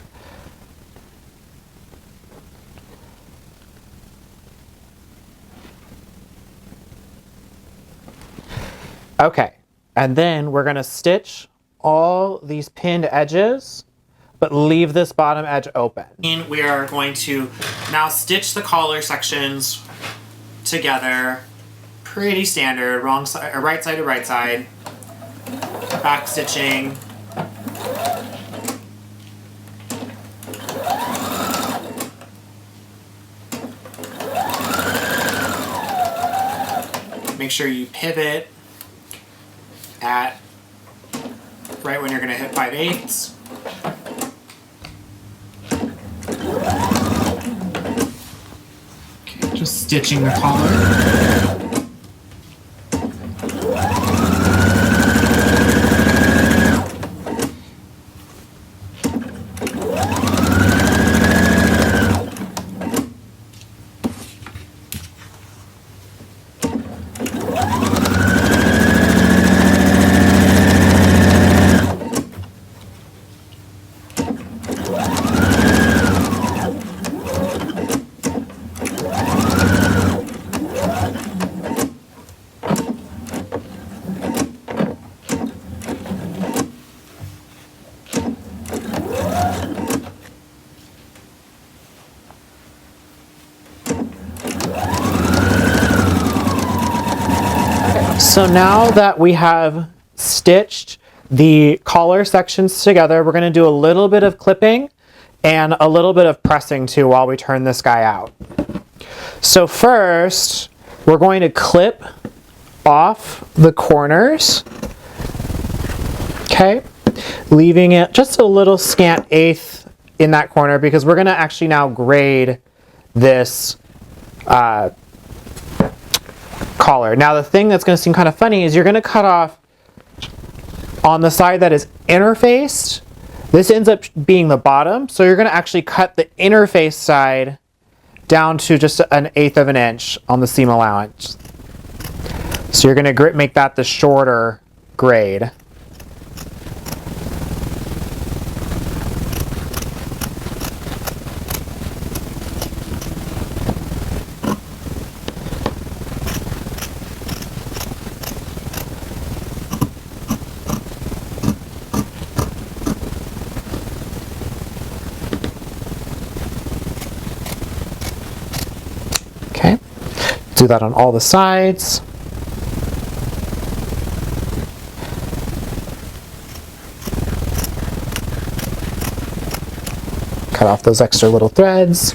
Okay, and then we're going to stitch all these pinned edges, but leave this bottom edge open. And we are going to now stitch the collar sections together. Pretty standard, wrong side, or right side to right side. Back stitching. Make sure you pivot at right when you're going to hit 5/8. Okay, just stitching the collar. So now that we have stitched the collar sections together, we're going to do a little bit of clipping and a little bit of pressing too while we turn this guy out. So first, we're going to clip off the corners, okay, leaving it just a little scant eighth in that corner because we're going to actually now grade this collar. Now the thing that's going to seem kind of funny is you're going to cut off on the side that is interfaced. This ends up being the bottom, so you're going to actually cut the interface side down to just 1/8 of an inch on the seam allowance. So you're going to make that the shorter grade. Do that on all the sides. Cut off those extra little threads.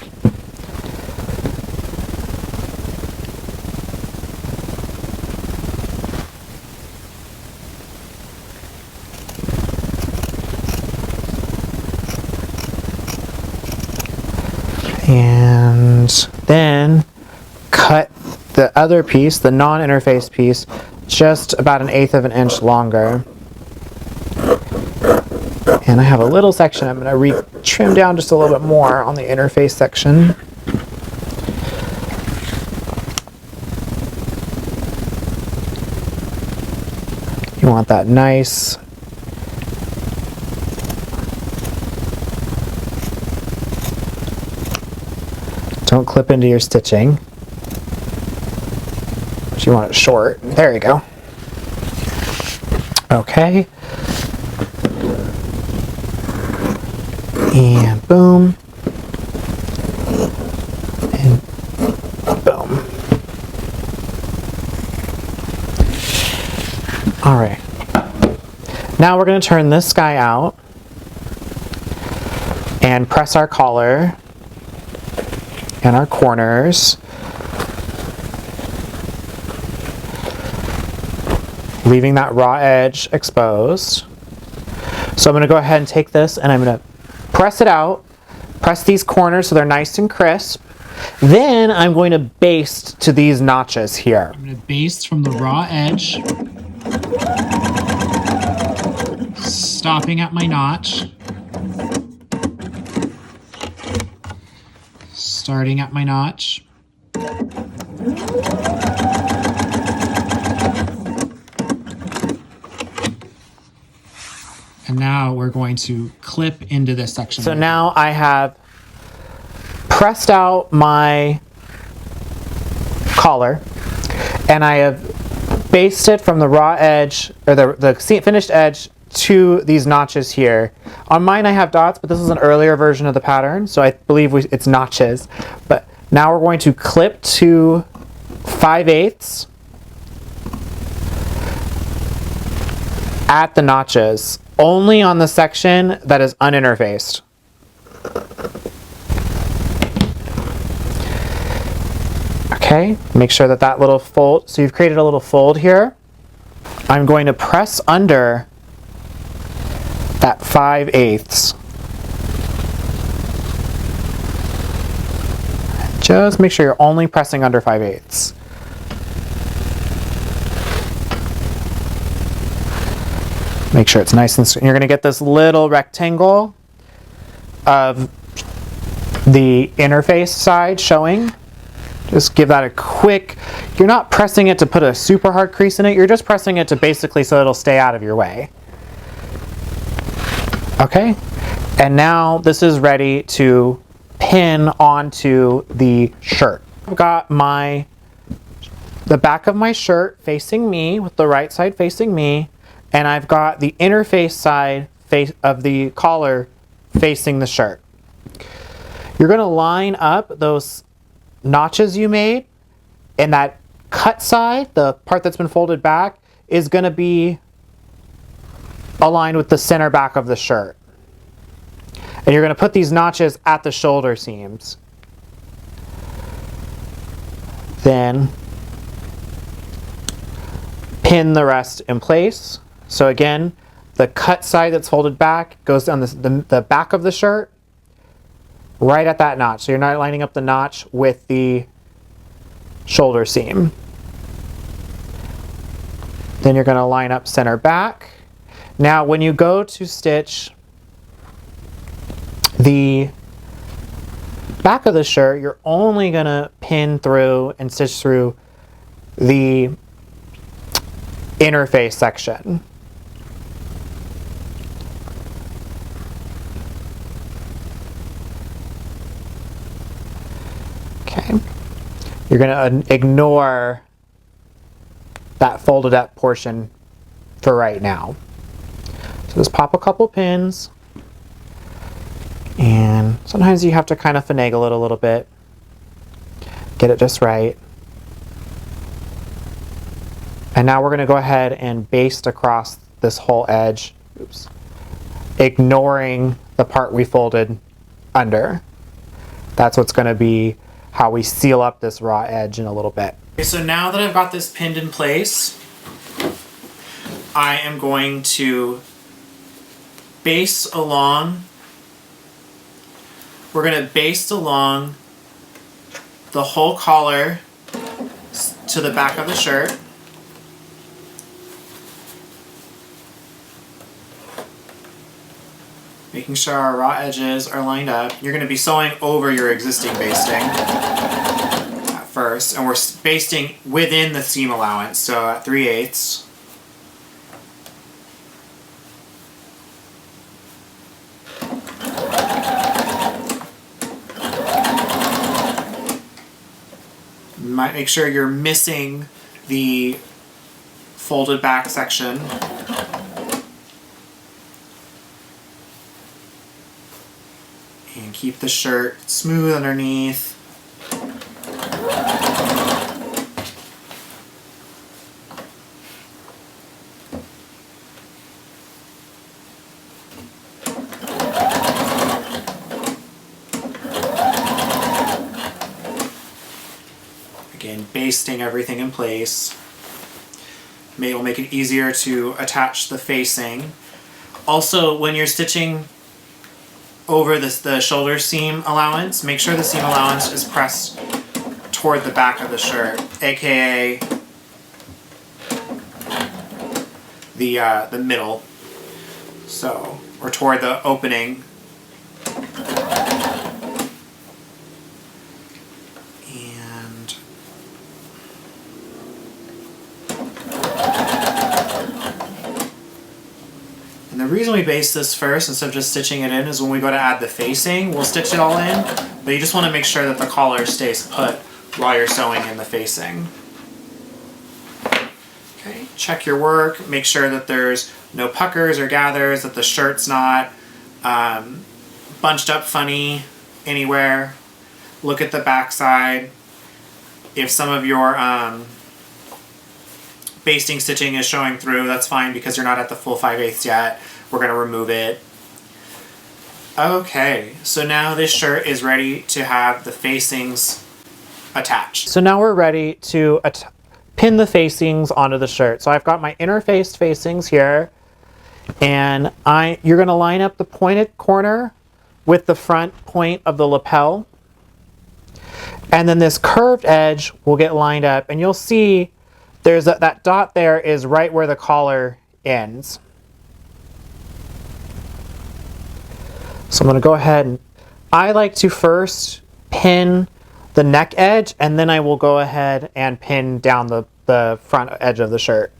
And then cut the other piece, the non-interface piece, just about 1/8 of an inch longer. And I have a little section I'm going to trim down just a little bit more on the interface section. You want that nice don't clip into your stitching. But you want it short. There you go. Okay. And boom. And boom. All right. Now we're going to turn this guy out and press our collar and our corners. Leaving that raw edge exposed. So I'm going to go ahead and take this and I'm going to press it out, press these corners so they're nice and crisp. Then I'm going to baste to these notches here. I'm going to baste from the raw edge, stopping at my notch, starting at my notch. And now we're going to clip into this section. So now I have pressed out my collar and I have basted from the raw edge, or the finished edge, to these notches here. On mine I have dots, but this is an earlier version of the pattern, so I believe it's notches. But now we're going to clip to 5/8 at the notches, only on the section that is uninterfaced. Okay, make sure that that little fold, so you've created a little fold here. I'm going to press under that 5/8. Just make sure you're only pressing under 5/8. Make sure it's nice and you're going to get this little rectangle of the interface side showing. Just give that a quick, you're not pressing it to put a super hard crease in it, you're just pressing it to basically so it'll stay out of your way. Okay, and now this is ready to pin onto the shirt. I've got the back of my shirt facing me with the right side facing me, and I've got the interface side of the collar facing the shirt. You're going to line up those notches you made, and that cut side, the part that's been folded back, is going to be aligned with the center back of the shirt. And you're going to put these notches at the shoulder seams. Then pin the rest in place. So again, the cut side that's folded back goes down the back of the shirt, right at that notch. So you're not lining up the notch with the shoulder seam. Then you're going to line up center back. Now when you go to stitch the back of the shirt, you're only going to pin through and stitch through the interface section. Okay. You're going to ignore that folded up portion for right now. So just pop a couple pins, and sometimes you have to kind of finagle it a little bit, get it just right. And now we're going to go ahead and baste across this whole edge, oops, ignoring the part we folded under. That's what's going to be how we seal up this raw edge in a little bit. Okay, so now that I've got this pinned in place, I am going to baste along. We're going to baste along the whole collar to the back of the shirt. Making sure our raw edges are lined up. You're going to be sewing over your existing basting at first, and we're basting within the seam allowance, so at 3/8. You might make sure you're missing the folded back section. And keep the shirt smooth underneath. Again, basting everything in place. It will make it easier to attach the facing. Also, when you're stitching over the shoulder seam allowance, make sure the seam allowance is pressed toward the back of the shirt, aka the middle, so, or toward the opening. And the reason we baste this first instead of just stitching it in is when we go to add the facing, we'll stitch it all in, but you just want to make sure that the collar stays put while you're sewing in the facing. Okay, check your work, make sure that there's no puckers or gathers, that the shirt's not bunched up funny anywhere. Look at the back side. If some of your basting stitching is showing through, that's fine because you're not at the full 5/8 yet. We're going to remove it. Okay, so now this shirt is ready to have the facings attached. So now we're ready to pin the facings onto the shirt. So I've got my interfaced facings here, and you're going to line up the pointed corner with the front point of the lapel. And then this curved edge will get lined up, and you'll see there's that dot there is right where the collar ends. So I'm going to go ahead and I like to first pin the neck edge, and then I will go ahead and pin down the front edge of the shirt.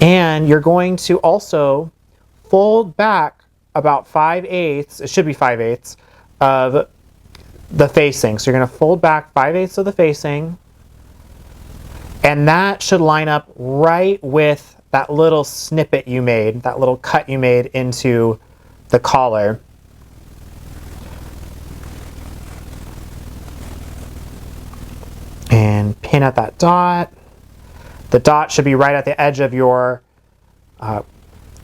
And you're going to also fold back about 5/8, it should be 5/8 of the facing. So you're going to fold back 5/8 of the facing, and that should line up right with that little snippet you made, that little cut you made into the collar. And pin at that dot. The dot should be right at the edge of your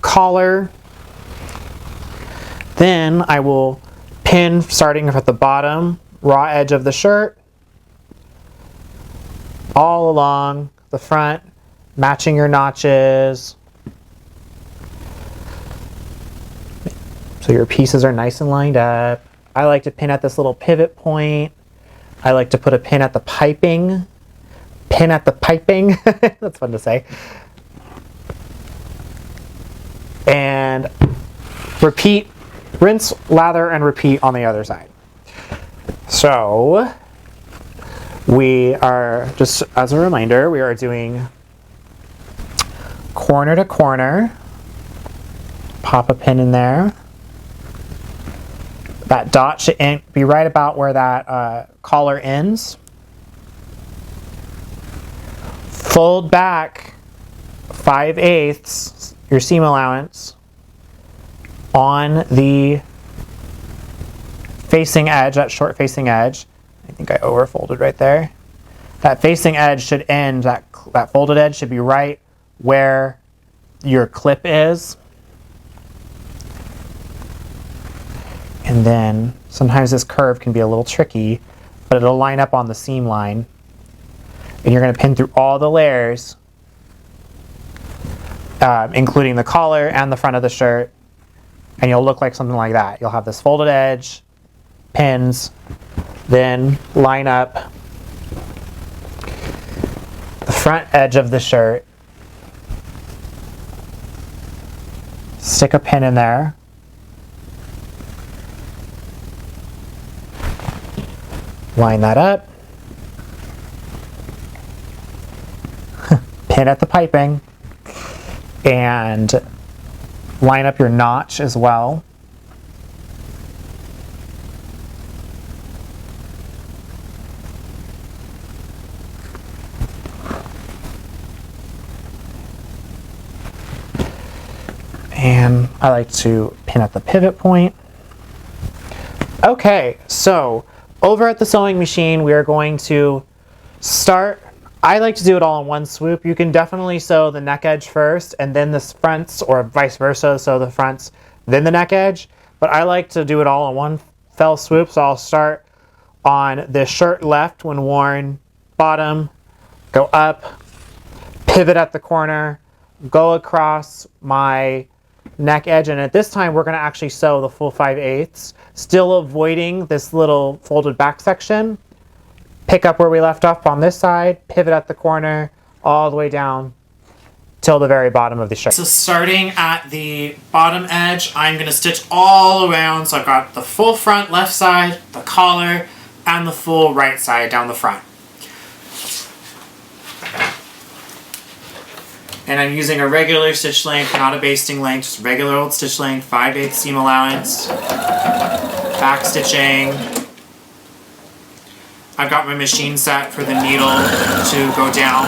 collar. Then I will pin, starting at the bottom, raw edge of the shirt, all along the front, matching your notches. So your pieces are nice and lined up. I like to pin at this little pivot point. I like to put a pin at the piping. Pin at the piping. That's fun to say. And repeat, rinse, lather, and repeat on the other side. So we are, just as a reminder, we are doing corner to corner. Pop a pin in there. That dot should be right about where that collar ends. Fold back 5/8 your seam allowance on the facing edge, that short facing edge. I think I overfolded right there. That facing edge should end, that folded edge should be right where your clip is. And then sometimes this curve can be a little tricky, but it'll line up on the seam line. And you're going to pin through all the layers, including the collar and the front of the shirt, and you'll look like something like that. You'll have this folded edge, pins, then line up the front edge of the shirt Stick a pin in there. Line that up. Pin at the piping. And line up your notch as well. And I like to pin at the pivot point. Okay, so over at the sewing machine, we are going to start. I like to do it all in one swoop. You can definitely sew the neck edge first and then the fronts, or vice versa, sew the fronts, then the neck edge. But I like to do it all in one fell swoop, so I'll start on the shirt left when worn, bottom, go up, pivot at the corner, go across my neck edge, and at this time we're going to actually sew the full 5/8, still avoiding this little folded back section. Pick up where we left off on this side, pivot at the corner, all the way down till the very bottom of the shirt. So starting at the bottom edge, I'm going to stitch all around. So I've got the full front left side, the collar, and the full right side down the front. And I'm using a regular stitch length, not a basting length, just regular old stitch length, 5/8 seam allowance, back stitching. I've got my machine set for the needle to go down.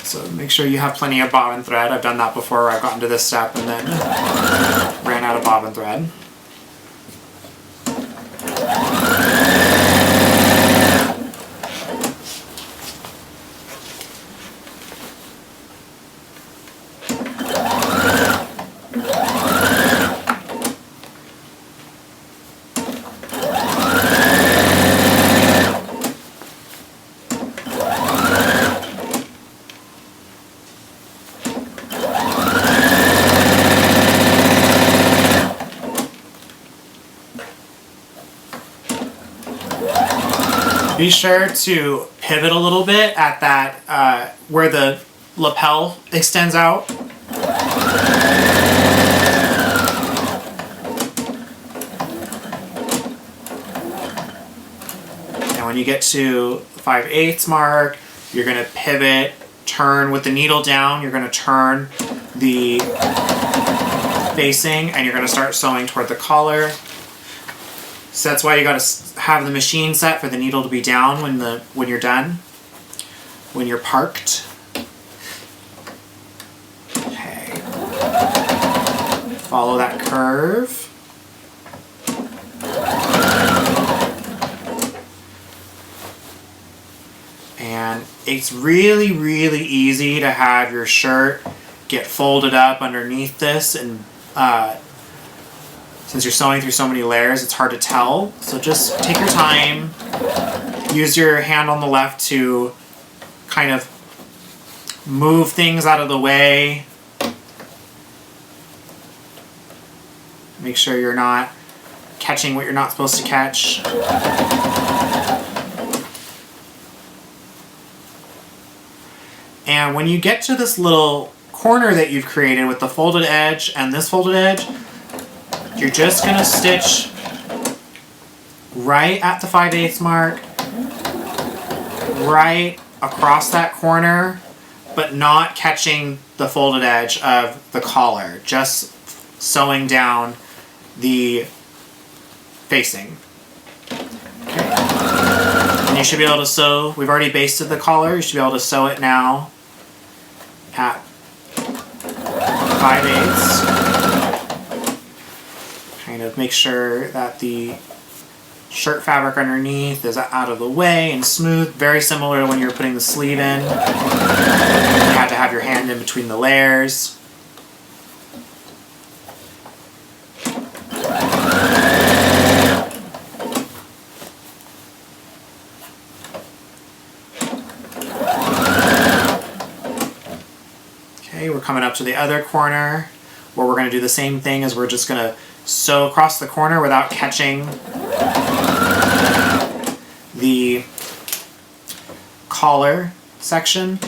So make sure you have plenty of bobbin thread. I've done that before where I've gotten to this step and then ran out of bobbin thread. Be sure to pivot a little bit at that where the lapel extends out. And when you get to 5/8 mark, you're going to pivot, turn with the needle down. You're going to turn the facing and you're going to start sewing toward the collar. So that's why you got to have the machine set for the needle to be down when you're done, when you're parked. Okay. Follow that curve. And it's really, really easy to have your shirt get folded up underneath this, and since you're sewing through so many layers, it's hard to tell. So just take your time. Use your hand on the left to kind of move things out of the way. Make sure you're not catching what you're not supposed to catch. And when you get to this little corner that you've created with the folded edge and this folded edge, you're just going to stitch right at the 5/8 mark, right across that corner, but not catching the folded edge of the collar, just sewing down the facing. Okay. And you should be able to sew, we've already basted the collar, you should be able to sew it now at 5/8. Kind of make sure that the shirt fabric underneath is out of the way and smooth. Very similar to when you're putting the sleeve in. You have to have your hand in between the layers. Okay, we're coming up to the other corner where we're going to do the same thing, as we're just going to sew across the corner without catching the collar section.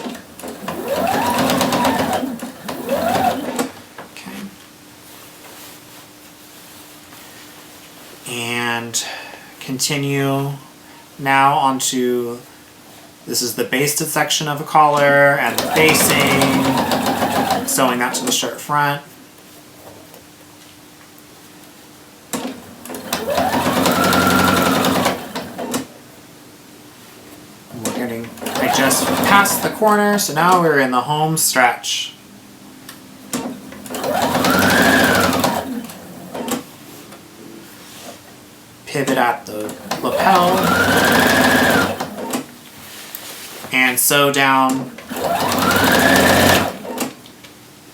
and continue now onto, this is the basted section of the collar and the basting, sewing that to the shirt front. I just passed the corner, so now we're in the home stretch. Pivot at the lapel and sew down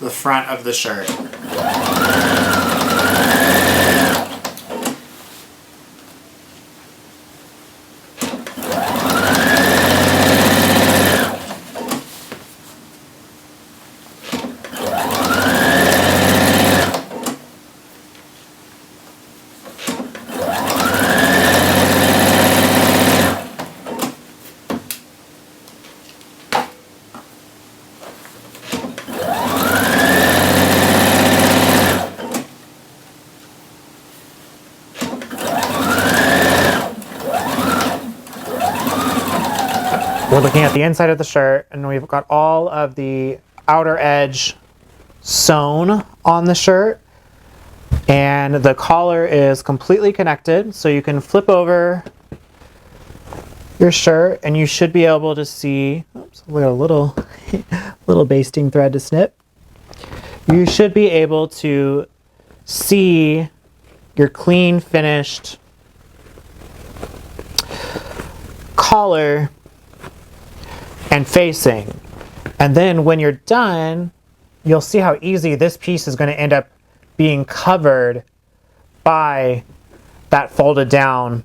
the front of the shirt. We're looking at the inside of the shirt, and we've got all of the outer edge sewn on the shirt, and the collar is completely connected, so you can flip over your shirt and you should be able to see, oops, we got a little little basting thread to snip. You should be able to see your clean finished collar and facing. And then when you're done, you'll see how easy this piece is going to end up being covered by that folded down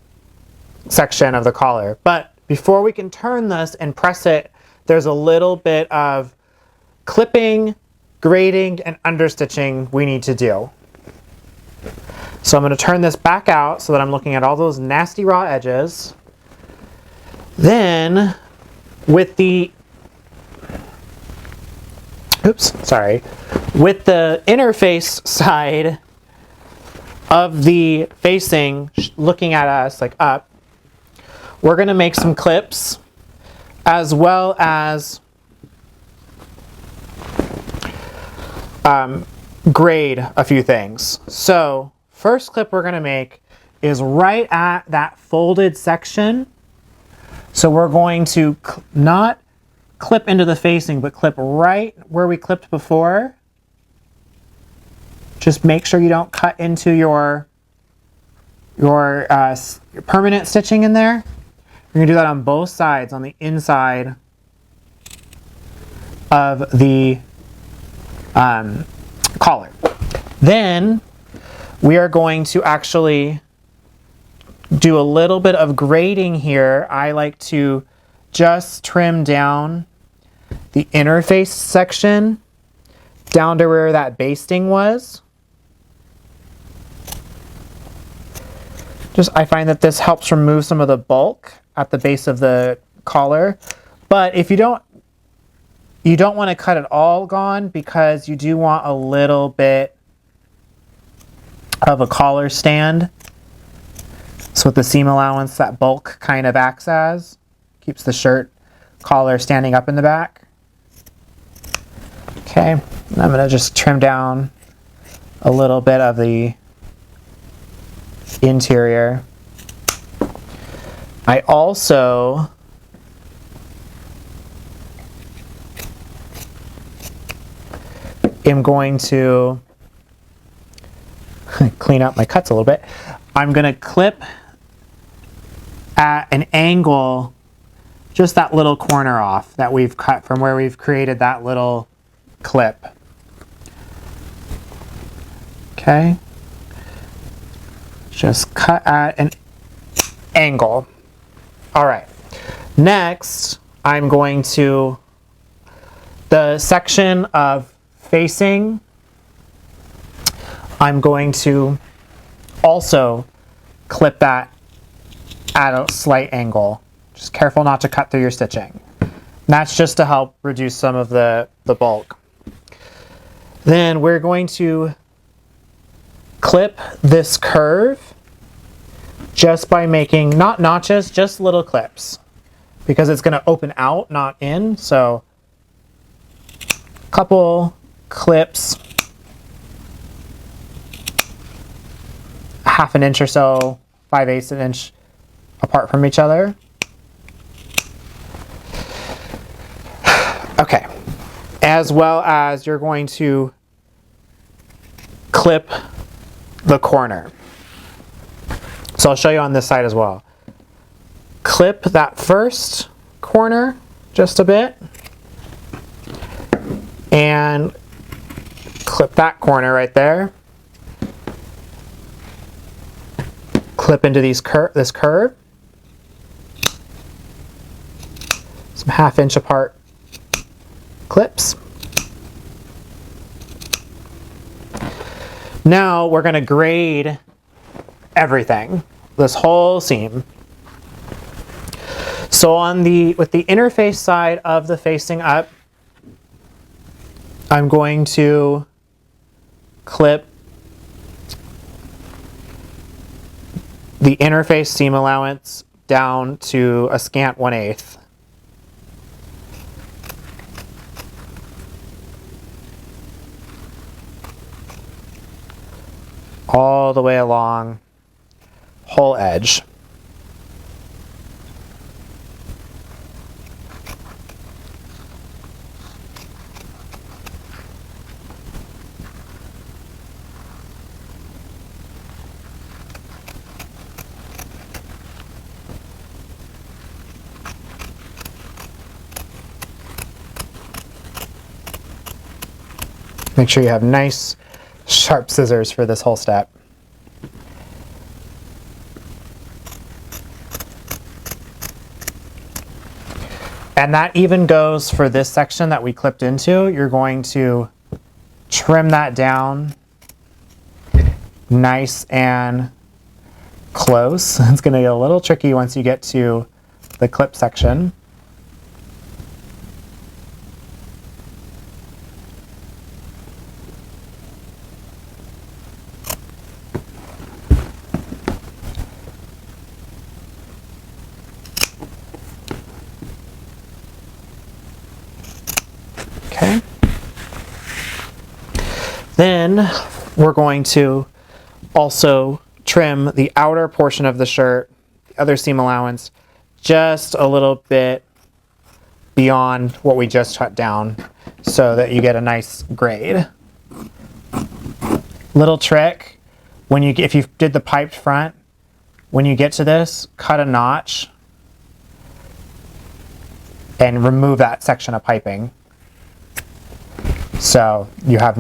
section of the collar. But before we can turn this and press it, there's a little bit of clipping, grading, and understitching we need to do. So I'm going to turn this back out so that I'm looking at all those nasty raw edges. Then with the with the interface side of the facing looking at us like up, we're going to make some clips as well as grade a few things. So first clip we're going to make is right at that folded section. So we're going to not clip into the facing, but clip right where we clipped before. Just make sure you don't cut into your permanent stitching in there. You're going to do that on both sides, on the inside of the collar. Then we are going to actually do a little bit of grading here. I like to just trim down the interface section down to where that basting was. I find that this helps remove some of the bulk at the base of the collar. But if you don't want to cut it all gone, because you do want a little bit of a collar stand. So with the seam allowance, that bulk kind of acts as, keeps the shirt collar standing up in the back. Okay, and I'm going to just trim down a little bit of the interior. I also am going to clean up my cuts a little bit. I'm going to clip at an angle just that little corner off that we've cut from where we've created that little clip. Okay. Just cut at an angle. All right. Next, I'm going to, the section of facing, I'm going to also clip that at a slight angle. Just careful not to cut through your stitching. And that's just to help reduce some of the bulk. Then we're going to clip this curve just by making not notches, just little clips, because it's going to open out, not in. So a couple clips, half an inch or so, 5/8 an inch apart from each other. Okay, as well as you're going to clip the corner. So I'll show you on this side as well. Clip that first corner just a bit, and clip that corner right there. Clip into this curve. Some 1/2 inch apart clips. Now we're going to grade everything, this whole seam. So with the interface side of the facing up, I'm going to clip the interface seam allowance down to a scant 1/8. All the way along whole edge. Make sure you have nice, sharp scissors for this whole step. And that even goes for this section that we clipped into. You're going to trim that down nice and close. It's going to get a little tricky once you get to the clip section. Okay. Then we're going to also trim the outer portion of the shirt, the other seam allowance, just a little bit beyond what we just cut down so that you get a nice grade. Little trick, if you did the piped front, when you get to this, cut a notch and remove that section of piping. So you have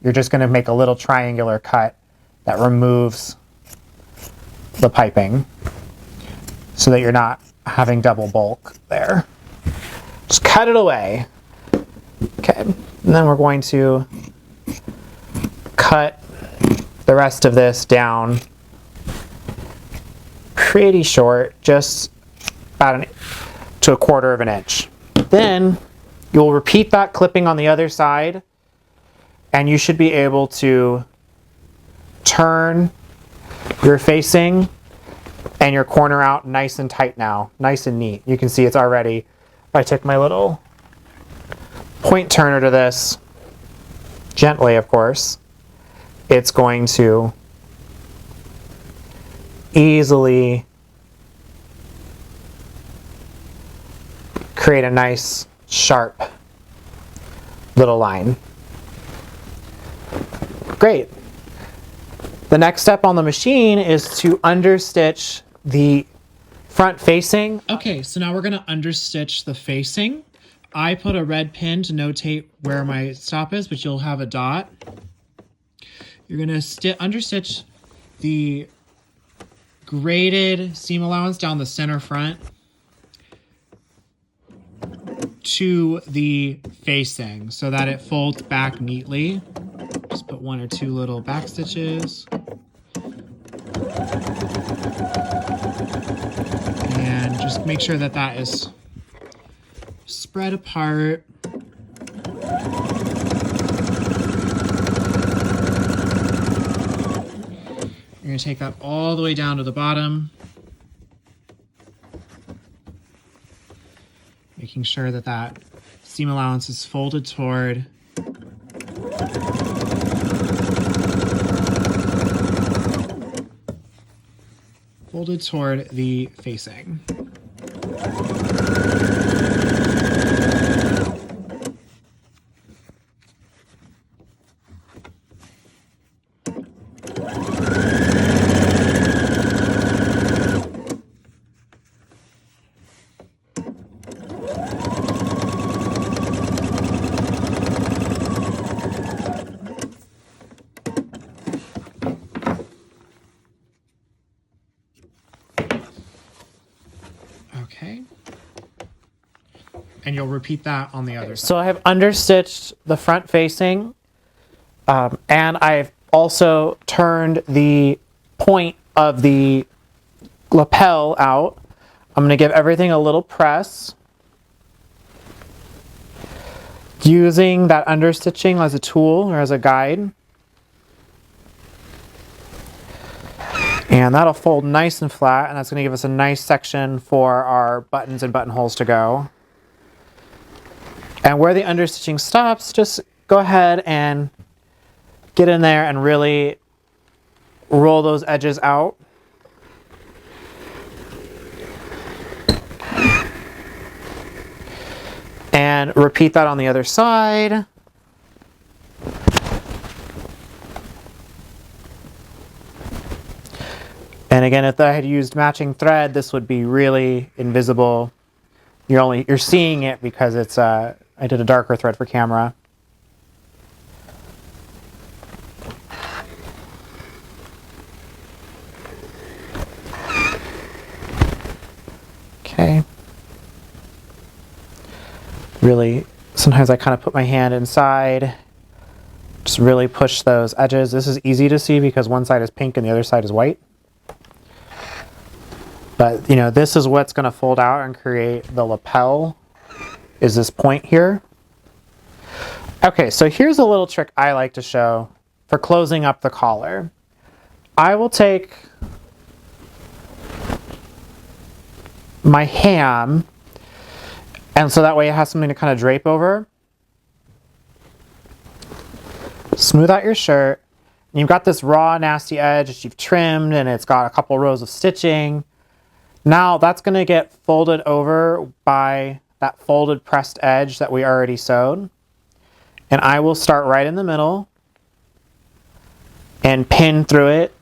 you're just going to make a little triangular cut that removes the piping so that you're not having double bulk there. Just cut it away. Okay, and then we're going to cut the rest of this down pretty short, just about to 1/4 of an inch. Then you'll repeat that clipping on the other side, and you should be able to turn your facing and your corner out nice and tight now, nice and neat. You can see it's already, if I take my little point turner to this, gently of course, it's going to easily create a nice sharp little line. Great. The next step on the machine is to understitch the front facing. Okay, so now we're going to understitch the facing. I put a red pin to notate where my stop is, but you'll have a dot. You're going to understitch the graded seam allowance down the center front to the facing so that it folds back neatly. Just put 1 or 2 little back stitches. And just make sure that that is spread apart. You're going to take that all the way down to the bottom, making sure that that seam allowance is folded toward the facing. Okay. And you'll repeat that on the other side. So I have understitched the front facing, and I've also turned the point of the lapel out. I'm going to give everything a little press, using that understitching as a tool or as a guide. And that'll fold nice and flat, and that's going to give us a nice section for our buttons and buttonholes to go. And where the understitching stops, just go ahead and get in there and really roll those edges out. And repeat that on the other side. And again, if I had used matching thread, this would be really invisible. You're seeing it because it's I did a darker thread for camera. Okay. Really, sometimes I kind of put my hand inside, just really push those edges. This is easy to see because one side is pink and the other side is white. But, you know, this is what's going to fold out and create the lapel, is this point here. Okay, so here's a little trick I like to show for closing up the collar. I will take my ham, and so that way it has something to kind of drape over. Smooth out your shirt. You've got this raw, nasty edge that you've trimmed, and it's got a couple rows of stitching. Now that's going to get folded over by that folded pressed edge that we already sewed. And I will start right in the middle and pin through it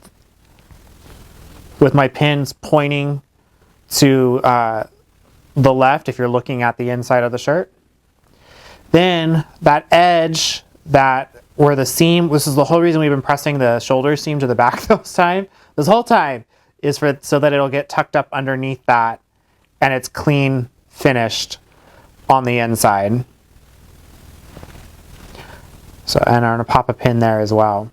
with my pins pointing to the left if you're looking at the inside of the shirt. Then that edge where the seam, this is the whole reason we've been pressing the shoulder seam to the back this whole time, is so that it'll get tucked up underneath that and it's clean finished on the inside. So, and I'm going to pop a pin there as well.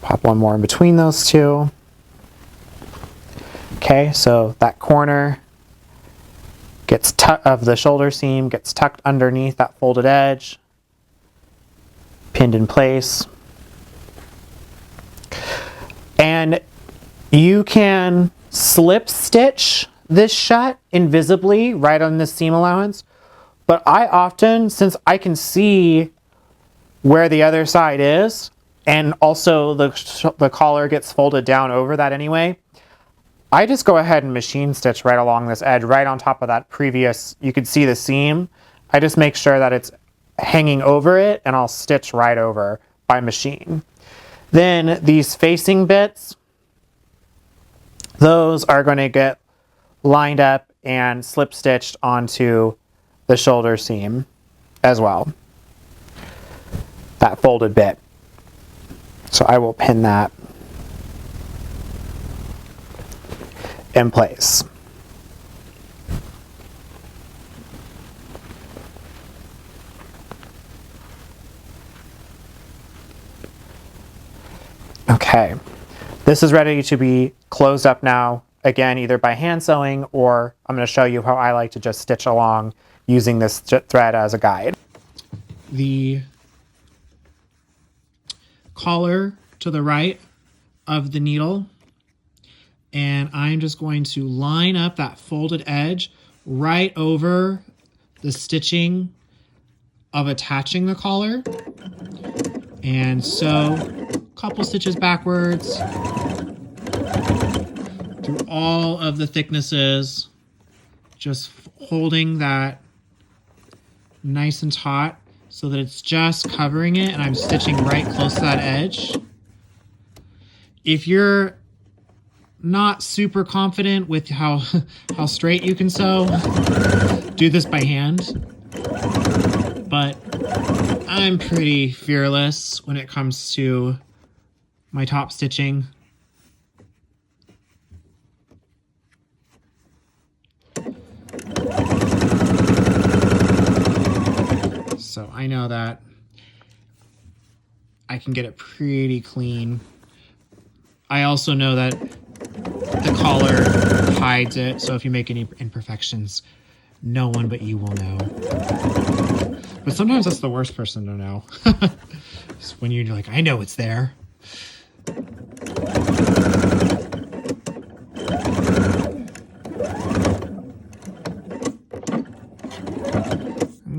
Pop one more in between those two. Okay, so that corner of the shoulder seam gets tucked underneath that folded edge, pinned in place. And you can slip stitch this shut invisibly right on the seam allowance, but I often, since I can see where the other side is, and also the collar gets folded down over that anyway, I just go ahead and machine stitch right along this edge, right on top of that previous, you could see the seam. I just make sure that it's hanging over it, and I'll stitch right over by machine. Then these facing bits, those are going to get lined up and slip stitched onto the shoulder seam as well, that folded bit. So I will pin that in place. Okay, this is ready to be closed up now, again, either by hand sewing, or I'm going to show you how I like to just stitch along using this thread as a guide. The collar to the right of the needle, and I'm just going to line up that folded edge right over the stitching of attaching the collar, and sew a couple stitches backwards through all of the thicknesses, just holding that nice and taut so that it's just covering it and I'm stitching right close to that edge. If you're not super confident with how straight you can sew, do this by hand. But I'm pretty fearless when it comes to my top stitching. So I know that I can get it pretty clean. I also know that the collar hides it, so if you make any imperfections, no one but you will know. But sometimes that's the worst person to know. It's when you're like, I know it's there.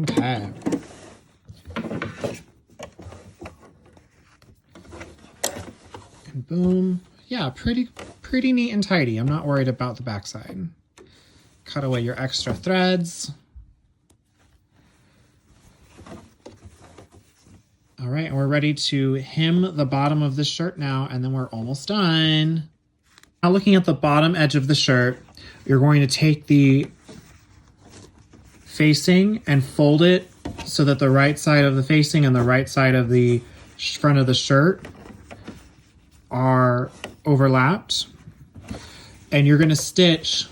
Okay. And boom. Yeah, pretty neat and tidy. I'm not worried about the backside. Cut away your extra threads. All right, and we're ready to hem the bottom of the shirt now, and then we're almost done. Now looking at the bottom edge of the shirt, you're going to take the facing and fold it so that the right side of the facing and the right side of the front of the shirt are overlapped. And you're going to stitch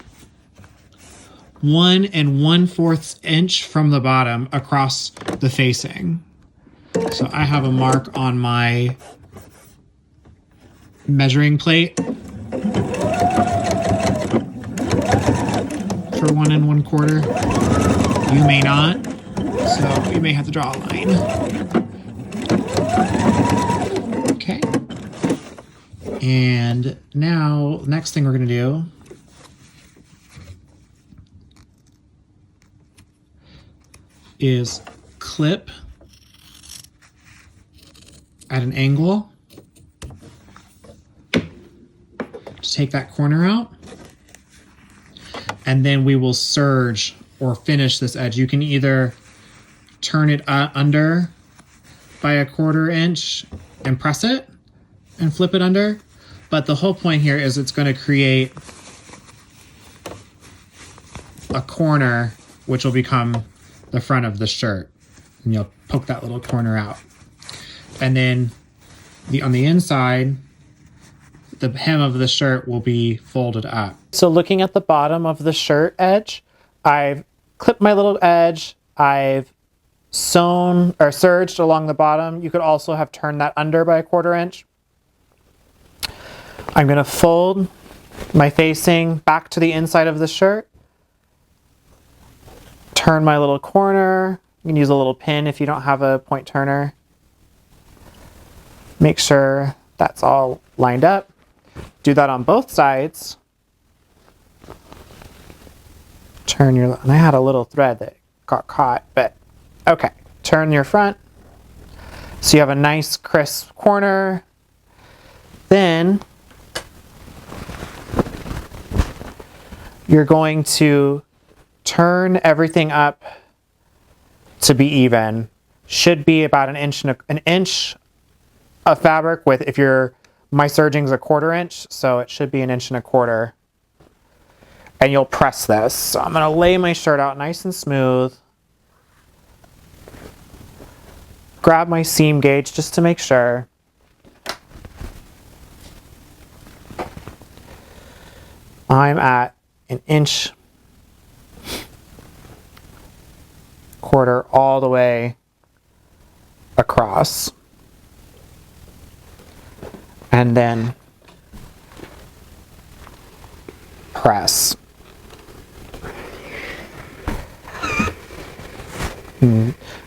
1 1/4 inch from the bottom across the facing. So I have a mark on my measuring plate for 1 1/4. You may not, so you may have to draw a line. Okay. And now, next thing we're going to do is clip at an angle to take that corner out. And then we will serge or finish this edge. You can either turn it under by 1/4 inch and press it and flip it under. But the whole point here is it's going to create a corner which will become the front of the shirt. And you'll poke that little corner out. And then on the inside, the hem of the shirt will be folded up. So looking at the bottom of the shirt edge, I've clipped my little edge. I've sewn or serged along the bottom. You could also have turned that under by 1/4 inch. I'm going to fold my facing back to the inside of the shirt. Turn my little corner. You can use a little pin if you don't have a point turner. Make sure that's all lined up. Do that on both sides. Turn your, and I had a little thread that got caught, but okay. Turn your front so you have a nice crisp corner. Then you're going to turn everything up to be even. Should be about an inch of fabric with, if my serging's 1/4 inch, so it should be 1 1/4 inches. And you'll press this. So I'm gonna lay my shirt out nice and smooth. Grab my seam gauge just to make sure. I'm at 1 1/4 inch all the way across. And then press.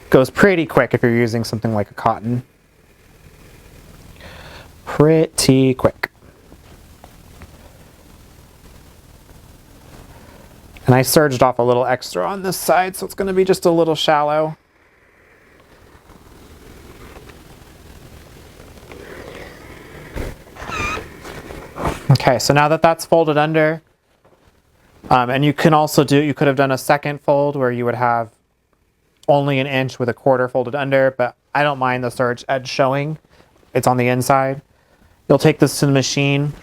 Goes pretty quick if you're using something like a cotton. Pretty quick. And I serged off a little extra on this side, so it's going to be just a little shallow. Okay, so now that that's folded under, and you can also you could have done a second fold where you would have only an inch with a quarter folded under, but I don't mind the serge edge showing. It's on the inside. You'll take this to the machine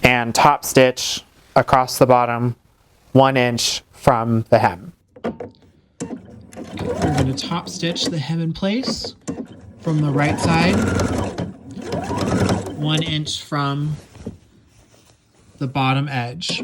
and top stitch across the bottom 1 inch from the hem. We're going to top stitch the hem in place from the right side, 1 inch from the bottom edge.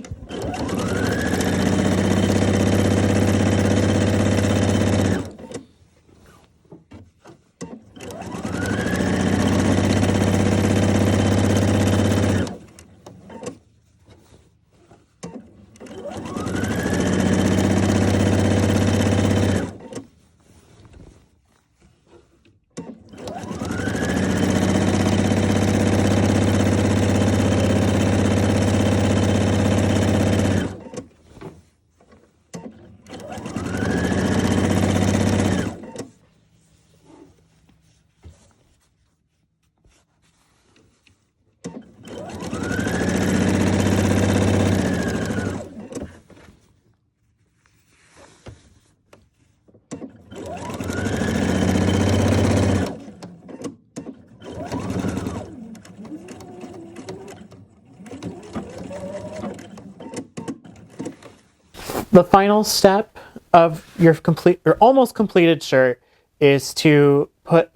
The final step of your complete or almost completed shirt is to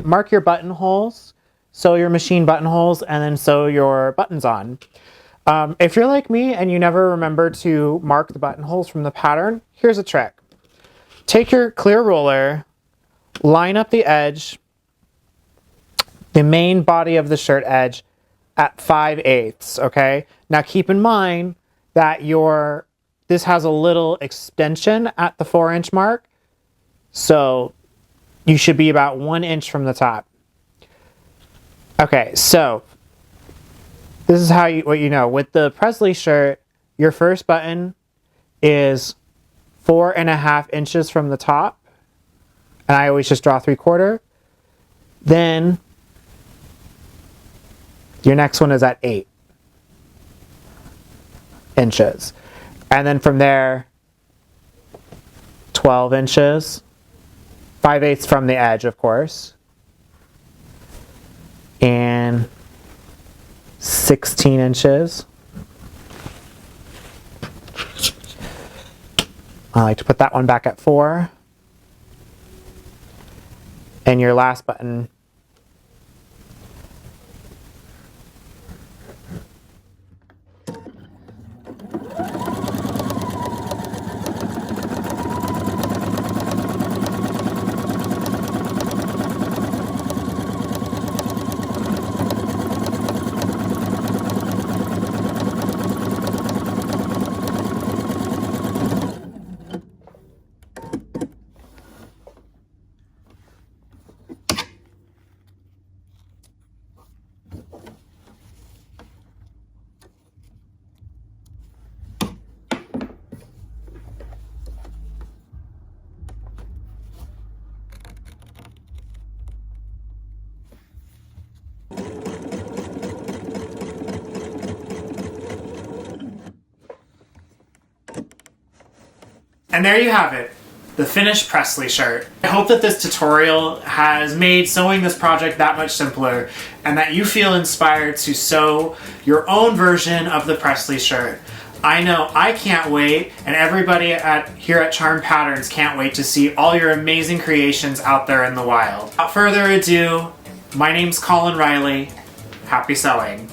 mark your buttonholes, sew your machine buttonholes, and then sew your buttons on. If you're like me and you never remember to mark the buttonholes from the pattern, here's a trick. Take your clear ruler, line up the edge, the main body of the shirt edge at 5/8, okay? Now keep in mind that this has a little extension at the 4-inch mark, so you should be about 1 inch from the top. Okay, so this is how what you know. With the Presley shirt, your first button is 4.5 inches from the top, and I always just draw 3/4. Then your next one is at 8 inches. And then from there, 12 inches, 5/8 from the edge, of course, and 16 inches. I like to put that one back at 4. And your last button And there you have it, the finished Presley shirt. I hope that this tutorial has made sewing this project that much simpler and that you feel inspired to sew your own version of the Presley shirt. I know I can't wait, and everybody here at Charm Patterns can't wait to see all your amazing creations out there in the wild. Without further ado, my name's Collin Riley. Happy sewing.